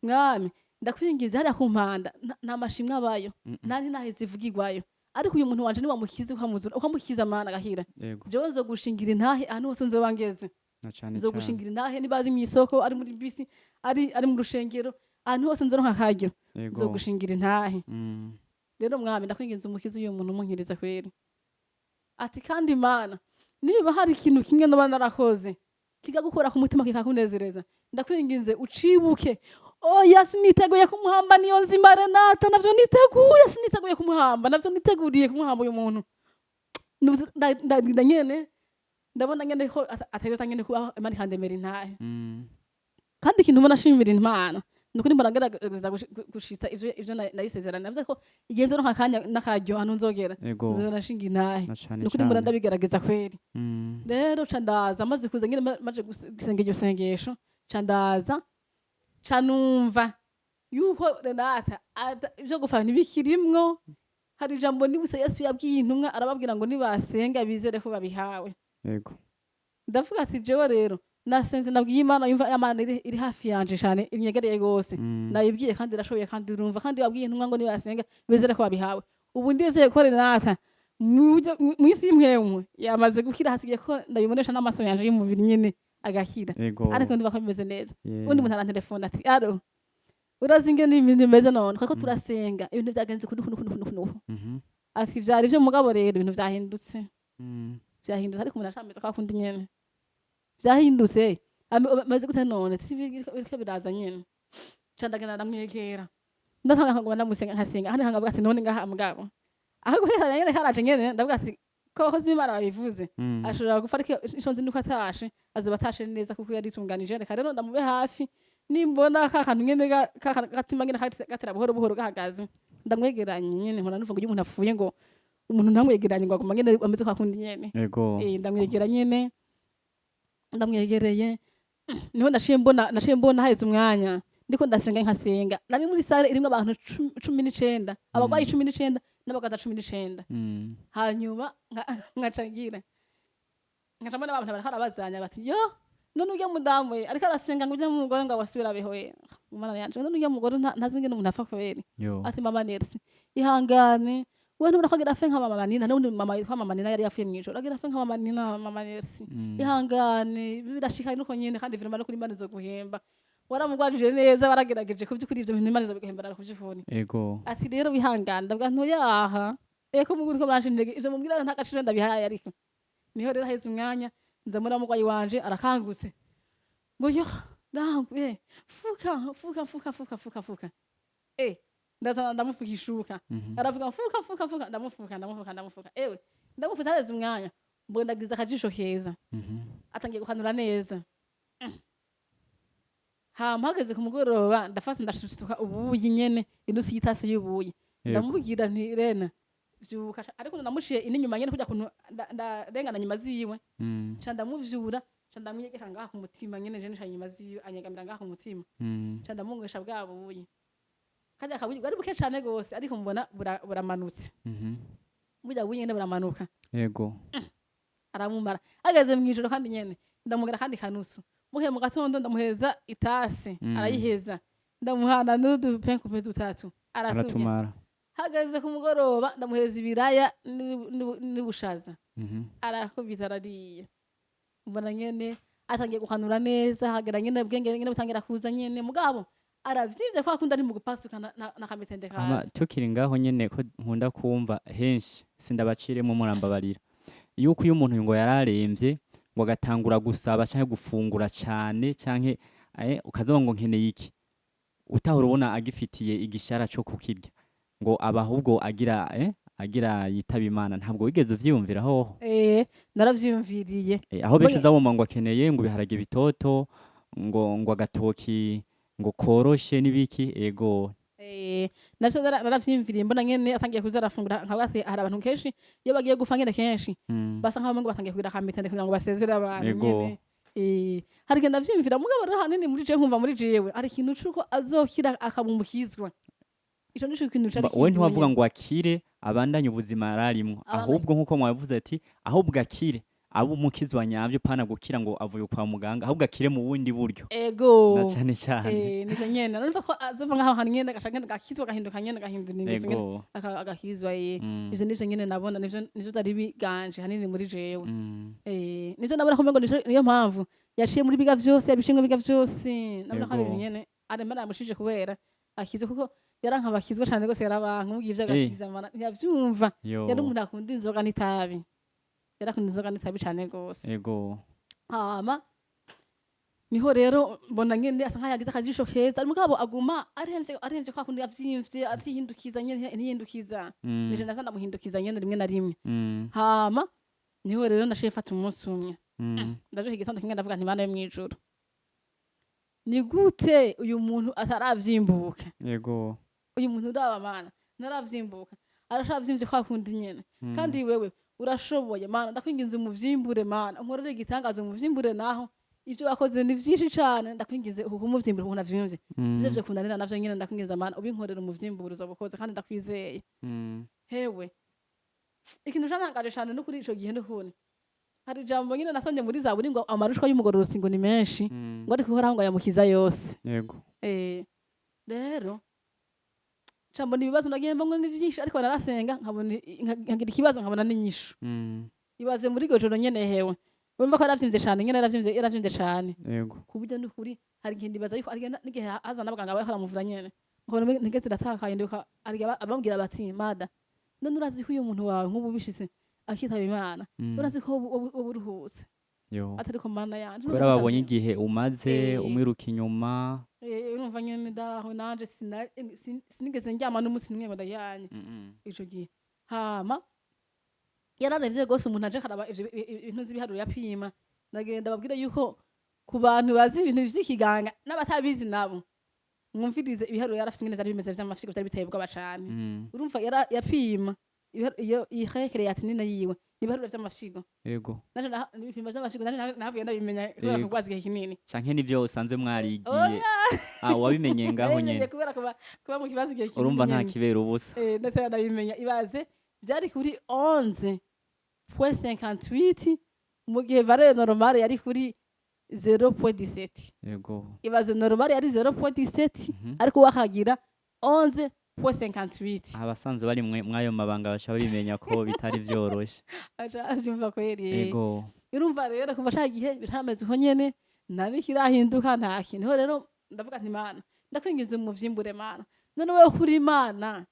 mwami ndakwingiza hariya ku mpanda nta mashimwe abayo nani naheze ivugirwayo ariko uyu muntu wanje ni wamukiza ukamukiza Mana gahira jewe nzogushingira intahe ahantu hose nzoba ngeze na cane nzogushingira intahe niba ari mw'isoko ari muri bisi ari mu rushengero ahantu hose nzoronka akaryo yego nzogushingira intahe rero mwami ndakwinginze umukiza uyu muntu umunkiriza kweri ati kandi Mana niba hari ikintu kimwe noba narakoze kikagukora ku mutima kikakunezereza ndakwinginze ucibuke oya siniteguye kumuhamba niyo nzima Renata navyo niteguye siniteguye kumuhamba navyo niteguriye kumuhamba uyu muntu nyene ndabona nyene ko ategeza nyene kuba Imana ikandemera intahe kandi ikintu mbona ashimira Imana nukuri mbona ngerageza gushitsa ivyo nayisezerana navuze ko igenze no kakanya nakaryo hano nzogera nzonashinga intahe nukuri mbona ndabigerageza kweri rero candaza maze kuza nyene maje gusenga iryo sengesho candaza canumva yuko Renata ivyo gufana ntibikirimwo hari ijambo nibuse Yesu yabwiye intumwa arababwira ngo nibasenga bizere ko babihawe yego ndavuga ati jewe rero nasenze nabwiye Imana yumva Imana iri hafi yanje cyane inyegereye gose nayibwiye kandi irashoboye kandi urumva kandi wabwiye intumwa ngo nibasenga bizere ko babihawe ubu ndizeye ko Renata mwisi y'imwemwe yamaze gukira hasigaye ko ndabibonesha n'amaso yanje y'umubiri nyene agakira ariko ndiba ko bimeze neza undi muntu arantelefona ati aro urazinge n'ibintu bimeze none kuko turasenga ibintu byagenze kunuku ati vyari byo mugabo rero ibintu vyahindutse vyahindutse ariko umuntu ashameze kwa kundi nyene vyahindutse maze gute none biriko biraza nyene candagana ndamwegera ndatanga ngo ndamusenga nkasenga handi nkavuga ati none ngaha mugabo aho guhera nyene haraje nyene ndavuga ati ko hozi Imana babivuze ashobora gufara ico nzi nuko atashe azoba atashe neza kuko yari tunganije reka rero ndamube hafi nimbona kakantu nyene gatima nyene gatera buhoro buhoro gahagaze ndamwegeranye nyene nkora nuvuga umuntu apfuye ngo umuntu ntamwegeranye ngo aguma nyene ameze kwa kundi nyene ndamwegera nyene ndamwegereye niho nashiye mbona haheze umwanya ndiko ndasenga nkasenga nari muri sare irimwe abantu 19 abagwayi 19 n'abagaza 19 hanyuma nkacangira nkacamana abantu barabazanya bati yo none ujya mudamu ariko arasenga ngo ujya mu mugore ngo wasubira behoye umwana yanje none ujya mugore ntazinge n'umuntu apfa kweri ati mama Nersi ihangane wewe nturakogira fe nka mama Nina n'undi mama Nina yari yafuye mwijoro agira fe nka mama Nina mama Nersi ihangane birashika nuko nyene kandi virima no kuri Imana zo guhemba waramugwanije neza waragerageje kuvyukuri ivyo bintu Imana zo bigahembera kuvyifuni ati rero bihangane ndabwa nto yaha eko muguri ko banshindege ivyo mubwira nta gaciro ndabihaye ariko niho rero haheze umwanya nzamura mugwayi wanje arakangutse ngo yo nangwe fuka ndazana ndamufukishuka aravuga fuka ndamufuka ewe ndamufuta heze umwanya mbona ndagize akajisho keza atangiye guhanura neza mpageze ku mugoroba ndafase ndashituka ubuyi nyene inusu y'itasi y'ubuyi ndamubwira nti Rena vyuka ariko namushiye inyuma nyene kujya kuntu ndarengana nyuma ziwe ca ndamuvyura ca ndamwegeka ngaha ku mutima nyene je nisha nyuma ziwe anyegamira ngaha ku mutima ca ndamungwesha bwabuye kaja kabuye bwari buke cane gose ariko mbona buramanutse burya buye nyene buramanuka yego aramumara ageze mwijoro kandi nyene ndamugera kandi kanusu muhe mu gatondo ndamuheza itase arayiheza ndamuhana n'udupenkupe dutatu aratumara hageze ku mugoroba ndamuheza ibiraya n'ubushaza arakubita arariye mbona nyene atangiye guhanura neza hagera nyene bwenge nyene butangira kuza nyene mugabo aravyivye kwa kundi ari mu gupasuka na kamitende kaza tukiri ngaho nyene ko nkunda kumva henshi sindabaciremo murambabarira yuko uyu muntu ngo yararemvye ngo agatangura gusaba canke gufungura cane canke ukazoba ngo nkeneye iki utahora ubona agifitiye igishara co kukirya ngo abahubwo agira yitaba Imana ntabwo wigeze uvyiyumvira hoho naravyiyumviriye aho benshi uzabumva ngo akeneye ngo biharage bitoto ngo agatoki ngo koroshe nibiki ego navyo naravyiyumviriye mbona nyene atangiye kuza arafungura nkavuga ati hari abantu kenshi iyo bagiye gupfa nyene kenshi basa nkaho ngo batangiye kugira kamitende kugira ngo basezere abantu nyene hari igihe ndavyiyumvira mugabo rero hanini muri jewe nkumva muri jewe ari ikintu c'uko azokira akabumukizwa ico nico kintu cari we ntiwavuga ngo akire abandanye ubuzima yararimwo ahubwo nkuko mwavuze ati ahubwo akire abo umukizi wa nyavyo pana gukira ngo avuye kwa muganga ahubwo akire mu bundi buryo na ego cane cane niko nyene numva ko azova ngaho hantu nyene gashaka gakizwa gahinduka nyene gahindura ingeso nyene ego agakizwa Mm. ivyo nivyo nyene nabona nivyo zari biganje hanini muri jewe Mm. nivyo nabona ko umengo niyo mpamvu yaciye muri biga vyose yabishimwe biga vyose nabona ko ari Ego. ibintu nyene arema aramushije kubera akizwe kuko yarankabakizwa cane gose yarabanka mubwiye ivyo agakiza mana ntiyavyumva yo yari umuntu akunda inzoga n'itabi yarakunda inzoga n'itabi cane gose ego hama niho rero mbona nyene asa nkaho yagize akajisho keza mugabo aguma aremvye kwa kundi yavyimvye atihindukiza nyene ntihindukiza Mm. nije ndaza ndamuhindukiza nyene rimwe na rimwe Mm. hama niho rero nashiye fata umunsi umwe Mm. ndaje igitondo kimwe ndavuga nti Mana yo mwijuru ni gute uyu muntu ataravyimbuka ego uyu muntu uraba mana naravyimbuka arashavyimvye kwa kundi nyene Mm. kandi wewe urashoboye mana ndakwinginze umuvyimbure mana nkorere igitangazo umuvyimbure naho ivyo wakoze ni vyinshi cane ndakwinginze umuvyimbure ukuntu avyimvye Mm. sivyo vyo kunanira navyo nyene ndakwinginze mana ubinkorere umuvyimbure uzobukoze kandi ndakwizeye Mm. hewe ikintu cantangaje cane no kuri ico gihe n'ukuntu hari ijambo nyene nasomye muri zaburi ngo amarushwa y'umugororotsi ngo ni menshi Mm. ngo ariko uhoraho ngo ayamukiza yose ego rero mbona ibibazo nagiye mbona ni vyinshi ariko narasenga nkabona nkagira ikibazo nkabona n'inyishu Mm. ibaze muri iryo joro nyene hewe urumva ko yaravyimbye cane nyene yaravyimbye cane ego ku buryo n'ukuri hari igihe ndibaza yuko n'igihe haza n'abaganga bariko baramuvura nyene nkabona intege ziratakaye ndibuka abambwira bati mada none urazi ko uyu muntu wawe nk'ubu bishitse akitaba imana Mm. urazi ko wowe uruhutse yo atariko mana yanje kubera babonye igihe umaze Eh. umwiruka inyuma urumva nyene ndaho nanje sinigeze ndyama n'umunsi n'umwe ngo ndayanye Mm. ico gihe hama yararevye gose umuntu aje karaba ibintu z'ibiharuro yapima ndagenda babwire yuko ku bantu bazi ibintu vy'ikiganga n'abatabizi nabo mwumvirize ibiharuro yarafite ingene vyari bimeze vy'amafyigo vyari biteye ubwoba cane Mm. urumva yapima iyo ihekereyatine yiwe n'ibiharuro vy'amafyigo ego naje n'ibipimo vy'amafyigo naje nahavuye ndabimenya kubera Yego. kugwaza igihe kinini canke nivyo usanze mwarigiye Oya. wabimenye ngaho Nabimenye nyene kubera kuba mu kibazo igihe kinini urumva nta nyene. kibera ubusa Ndetse ndabimenya ibaze byari kuri 11.58 mu gihe valeur normale yari kuri 0.17 ego ibaze normale yari 0.17 Mhm. ariko wakagira 11.58 abasanzwe bari mwayo mabanga basha bimenya ko bitari vyoroshe aja avyumva kweri ego urumva rero kuva ca gihe birameze uko nyene nabikirahinduka nta kintu niho rero ndavuga nti mana ndakwingiza umuvyimbure mana none wewe kuri imana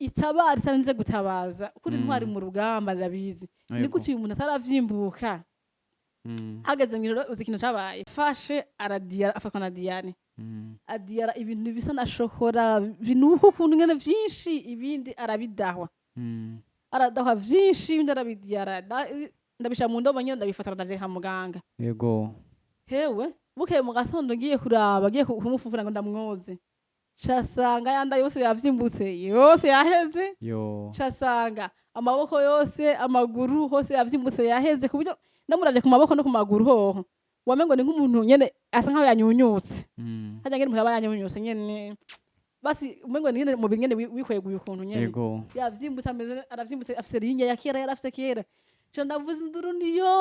itabara itarinze gutabaza kuri Mm. ntwari mu rugamba ndabizi ni Yego. gute uyu muntu ataravyimbuka Mm. hageze mw'ijoro uzi ikintu cabaye fashe aradiyara afatwa na diyane Mm. adiyara ibintu bisa na shokora binuka ukuntu ngene vyinshi ibindi arabidahwa Mm. aradahwa vyinshi ibindi arabidiyara ndabishira mu ndobo nyene ndabifatana ndavyeha muganga ego hewe bukeye mu gatondo ngiye kuraba ngiye kumufufura ngo ndamwoze casanga yanda yose yavyimbutse yose yaheze yo casanga amaboko yose amaguru hose yavyimbutse yaheze kuburyo ndamuravye ku maboko no ku maguru hoho wamengo ni nk'umuntu nyene asa nkaho yanyunyutse Mm. harya ngene umuntu aba yanyunyutse nyene basi umengo ni nyene mu bingene wikweguye ukuntu nyene ego yavyimbutse aravyimbutse afise rinye ya kera yarafise kera ca ndavuze induru niyo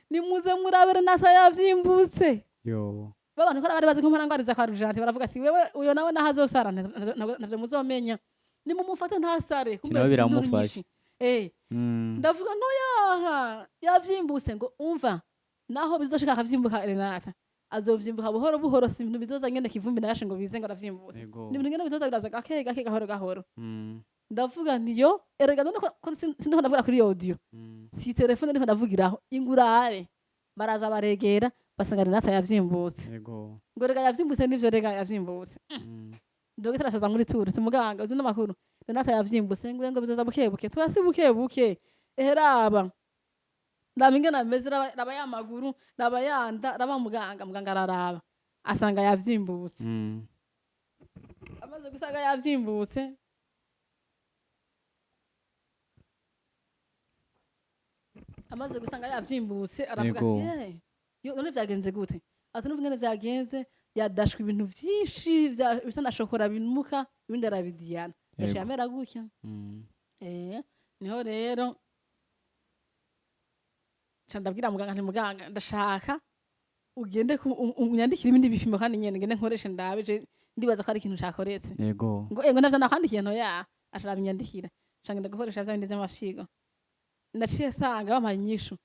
nimuze murabere nata yavyimbutse yo babantu kora bari bazi ko mparangariza kwa rujante baravuga ati wewe uyo nawe nahazosara navyo muzomenya nimumufate ntasare kumbe Nawe afise induru biramufasha. nyinshi. Mm. ndavuga noyaha yavyimbutse ngo umva naho bizoshika akavyimbuka Renata azovyimbuka buhoro buhoro si ibintu bizoza ngene kivumbi nayashe ngo bize ngo aravyimbutse ego ni ibintu ngene bizoza biraza gake gake gahoro gahoro Mm. ndavuga ntiyo erega none ko sindiho ndavugira kuri audio Mm. si telefone niho ndavugiraho ingurare baraza baregera basanga Renata yavyimbutse ego ngo rega yavyimbutse n'ivyo rega yavyimbutse Mm. dogiteri ashaza muri turu tumuganga uzi n'amakuru Renata yavyimbutse ngo bizoza bukebuke twasi bukebuke eheraba ndaba ingene ameze raba yamaguru raba yanda raba muganga araraba asanga yavyimbutse Mm. amaze gusanga yavyimbutse amaze gusanga yavyimbutse aravuga Yego. ati none vyagenze gute ati numva ingene vyagenze yadashwe ibintu vyinshi bisa na shokora binuka ibindi arabidiyana yaciye Yego. amera gutya Mm. niho rero ca ndabwira muganga nti muganga ndashaka ugende unyandikire ibindi bipimo kandi nyene ngende nkoreshe ndabe je ndibaza ko ari ikintu cakoretse yego ngo ego navyo nakwandikiye ntoya asharabinyandikira ca ngenda gukoresha vya bindi vy'amafyigo ndaciye sanga bampaye inyishu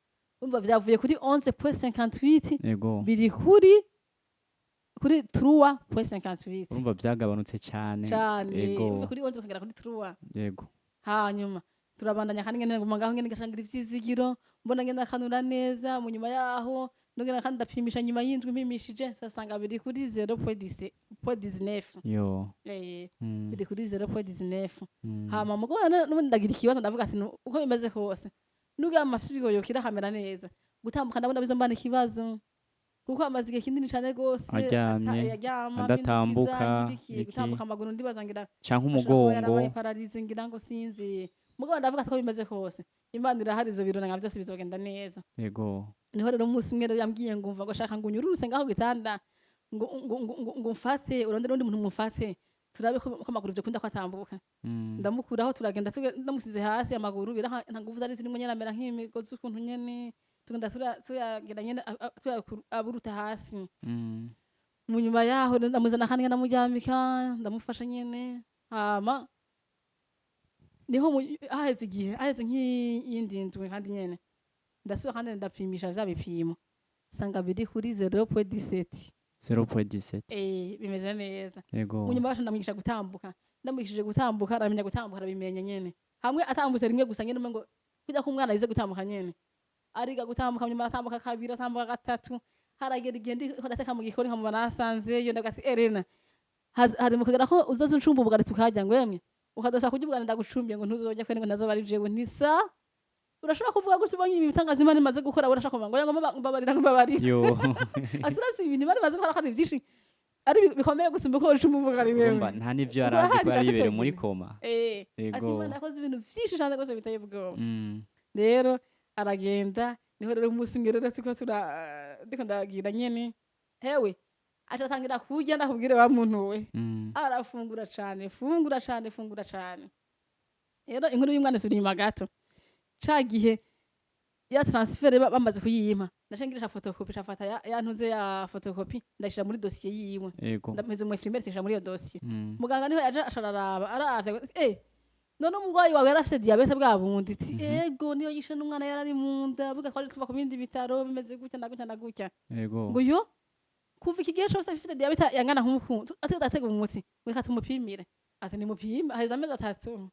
umva vyavuye kuri 11.58 yego biri kuri 3.58 urumva vyagabanutse cane cane yego umva kuri 11 kugera kuri 3 yego hanyuma turabandanya kandi ngene nguma ngaho ngene gashangira ivyizigiro mbona ngene akanura neza mu nyuma yaho ndongera kandi ndapimisha nyuma y'indwi mpimishije sasanga biri kuri 0.19 yo biri kuri 0.19 hama mugo n'ubundi ndagira ikibazo ndavuga ati uko bimeze kose nubwo amafyigo yokira hamera neza gutambuka ndabona bizombana ikibazo kuko amaze igihe kinini cane gose aryamye adatambuka gutambuka amaguru ndibaza ngira canke umugongo yarabaye paralize ngira ngo sinzi mugo ndavuga ko bimeze kose Imana irahari izo birona nka byose bizogenda neza yego niho rero umunsi umwe rero yambwiye ngo umva ngo shaka ngo unyururuse ngaho gitanda ngo mfate urondere undi muntu mufate turabe ko amaguru byo kunda kwatambuka ndamukuraho turagenda ndamusize hasi amaguru bira nta nguvu zari zirimo nyene amera nk'imigozi ukuntu nyene tugenda tuyagenda nyene aburuta hasi mu nyuma yaho ndamuzana kandi ndamuryamika ndamufasha nyene hama niho aheze nk'iyindi ndwi kandi nyene ndasuba kandi ndapimisha vya bipimo sanga biri kuri 0.17 bimeze neza yego munyuma bacu ndamwigisha gutambuka ndamwigishije gutambuka aramenya gutambuka arabimenya nyene hamwe atambutse rimwe gusa nyene ngo kujya ku mwana yize gutambuka nyene ariga gutambuka nyuma atambuka kabiri atambuka gatatu haragera igihe ndateka mu gikoni nkamubona nasanzeyo ndagati Elena hari mukagera ko uzoza uncumba ubugari tukajya ngo yemwe ukadosa kurya ubugari ndagucumbiye ngo ntuzojya kwene ngo nazo bari jewe ntisa urashobora kuvuga gutyo ubonye ibi bitangaza Imana imaze gukora urashaka kuvuga ngo mbabarira yo aturasi ibintu Imana imaze gukora kandi byinshi ari bikomeye gusumba ko ucumba ubugari wewe nta nivyo yarazi ko yari ibere muri koma ati Imana yakoze ibintu byinshi cyane gose biteye ubwoba rero aragenda niho rero umunsi umwe rero ndiko ndagira nyene hewe acatangira kurya ndakubwire wa muntu we arafungura cane fungura cane rero inkuru y'umwana suri nyuma gato cagihe ya transfert bamaze kuyima ndashangirisha photocopy cafata yantuze ya photocopy ndashira muri dossier yiwe ndameze mu infirmière tishira muri yo dossier muganga niho yaje ashararaba aravye none umugwayi wawe yarafise diabete bwa bundi iti ego niyo yishe n'umwana yarari munda buga kwaje tuva ku bindi bitaro bimeze gutya ndagutya ngo yo kuva iki gihe cyose afite diabete yangana nk'umukuntu atatega umuti weka tumupimire ati ni mupima haheze amezi 3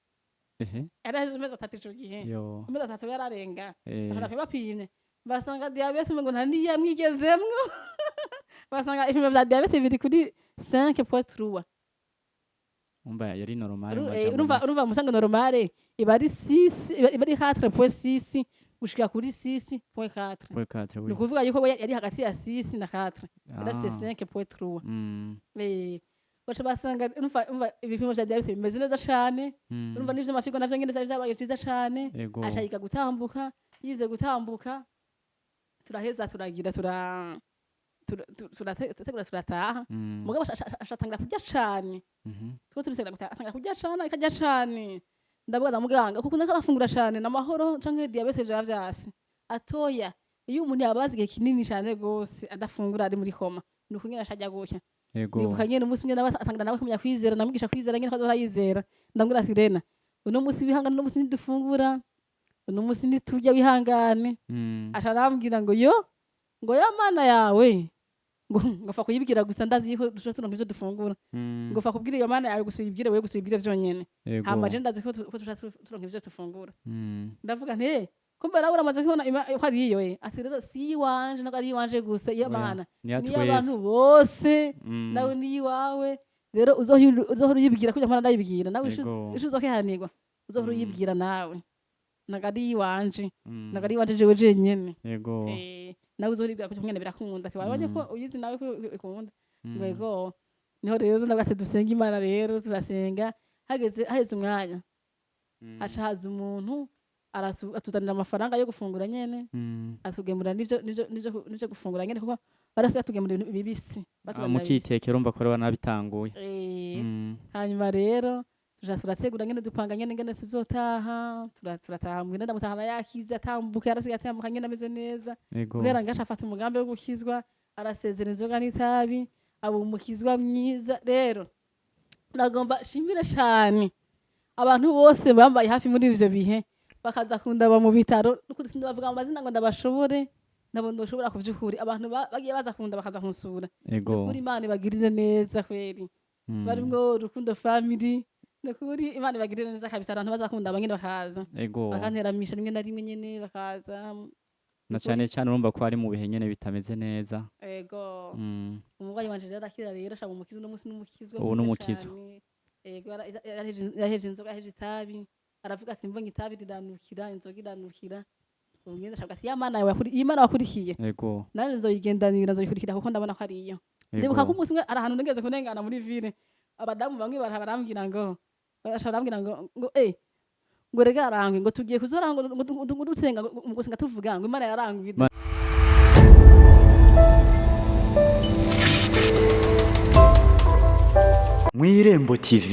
yaraheze amezi 3 ico gihe amezi 3 yararenga ashaka bapimye basanga diabete ngo nta niyamwigezemwo basanga ibipimo vya diabete biri kuri 5.3 umva yari normal urumva musanga normale iba ari 6 iba ari 4.6 gushika kuri 6.4 ni kuvuga yuko yari hagati ya 6 na 4 yarafite 5.3 baca basanga umva ibipimo vya diabete bimeze neza cane urumva n'ivyo amafigo navyo ngene vyabaye vyiza cane acayiga gutambuka yize gutambuka turaheza turagira turataha mugabo ashatangira kurya cane tuba turitegura kurya cane akarya cane ndavuga muganga kuko ndako arafungura cane namahoro canke diabete vya vyasi atoya iyo umuntu yabazi igihe kinini cane gose adafungura ari muri koma nuko nyene ashajya gutya nibuka nyene umunsi umwe atangira nawe kumenya kwizera namwigisha kwizera nyene ko azorayizera ndambwira ati Rena uno munsi wihangane uno munsi ndifungura uno munsi nitujya wihangane asharambwira ngo yo Mana yawe ngo fa kuyibwira gusa ndazi yuko dushobora turonka ivyo dufungura ngo fa kubwira iyo Mana yawe gusa uyibwire wewe gusa uyibwire vyonyene hama je ndazi ko dushobora turonka ivyo dufungura ndavuga nti kumbe nawe uramaze kubona ko ari iyo ati rero si iwanje nako ari iwanje gusa iyo Mana ni abantu bose nawe ni iwawe rero uzohora uyibwira kugira ngo ndayibwira nawe ishuzo kehanirwa uzohora uyibwira nawe nagari iwanje jewe jenyene nawe uzoribwira kugira ngo birakunda ati wabonye ko uyizi nawe ko ikunda ngo ego niho rero nagate dusenga Imana rero turasenga hageze umwanya haza umuntu atuzanira amafaranga yo gufungura nyene atugemura nivyo gufungura nyene kuko barase atugemura ibintu bibisi mukitekera umva ko rero nabitanguye hanyuma rero turategura ngene dupanga ngene tuzotaha turataha mwene ndamutahana yakize atambuka yarasigaye atambuka ngene ameze neza guhera ngasha afata umugambi wo gukizwa arasezera inzoga n'itabi aba umukizwa mwiza rero nagomba shimire cyane abantu bose bambaye hafi muri ivyo bihe bakaza kundaba mu bitaro n'ukuri sindabavuga mu mazina ngo ndabashobore ndabona ushobora kuvyukuri abantu bagiye baza kunda bakaza kunsura kuri Imana bagirire neza kweri barimwo Rukundo family nakuri Imana bagirire neza kabisa abantu bazakunda abanyene bakaza bakanteramisha rimwe na rimwe nyene bakaza na cyane urumva ko ari mu bihe nyene bitameze neza umugwayi wanje rero akira rero ashaka umukizo no musi n'umukizwe ubu n'umukizo yahevye inzoga yahevye itabi aravuga ati mbonye itabi riranukira inzoga iranukira ubwenge ashaka ati Imana yawe Imana wakurikiye nari nzoyigendanira nzoyikurikira kuko ndabona ko ari iyo ndibuka ko umunsi umwe arahantu nigeze kunengana muri ville abadamu bamwe barambwira ngo ngo rega arangwe ngo tugiye kuzora ngo dutsenga ngo singa tuvuga ngo Imana yarangwe Mwirembo TV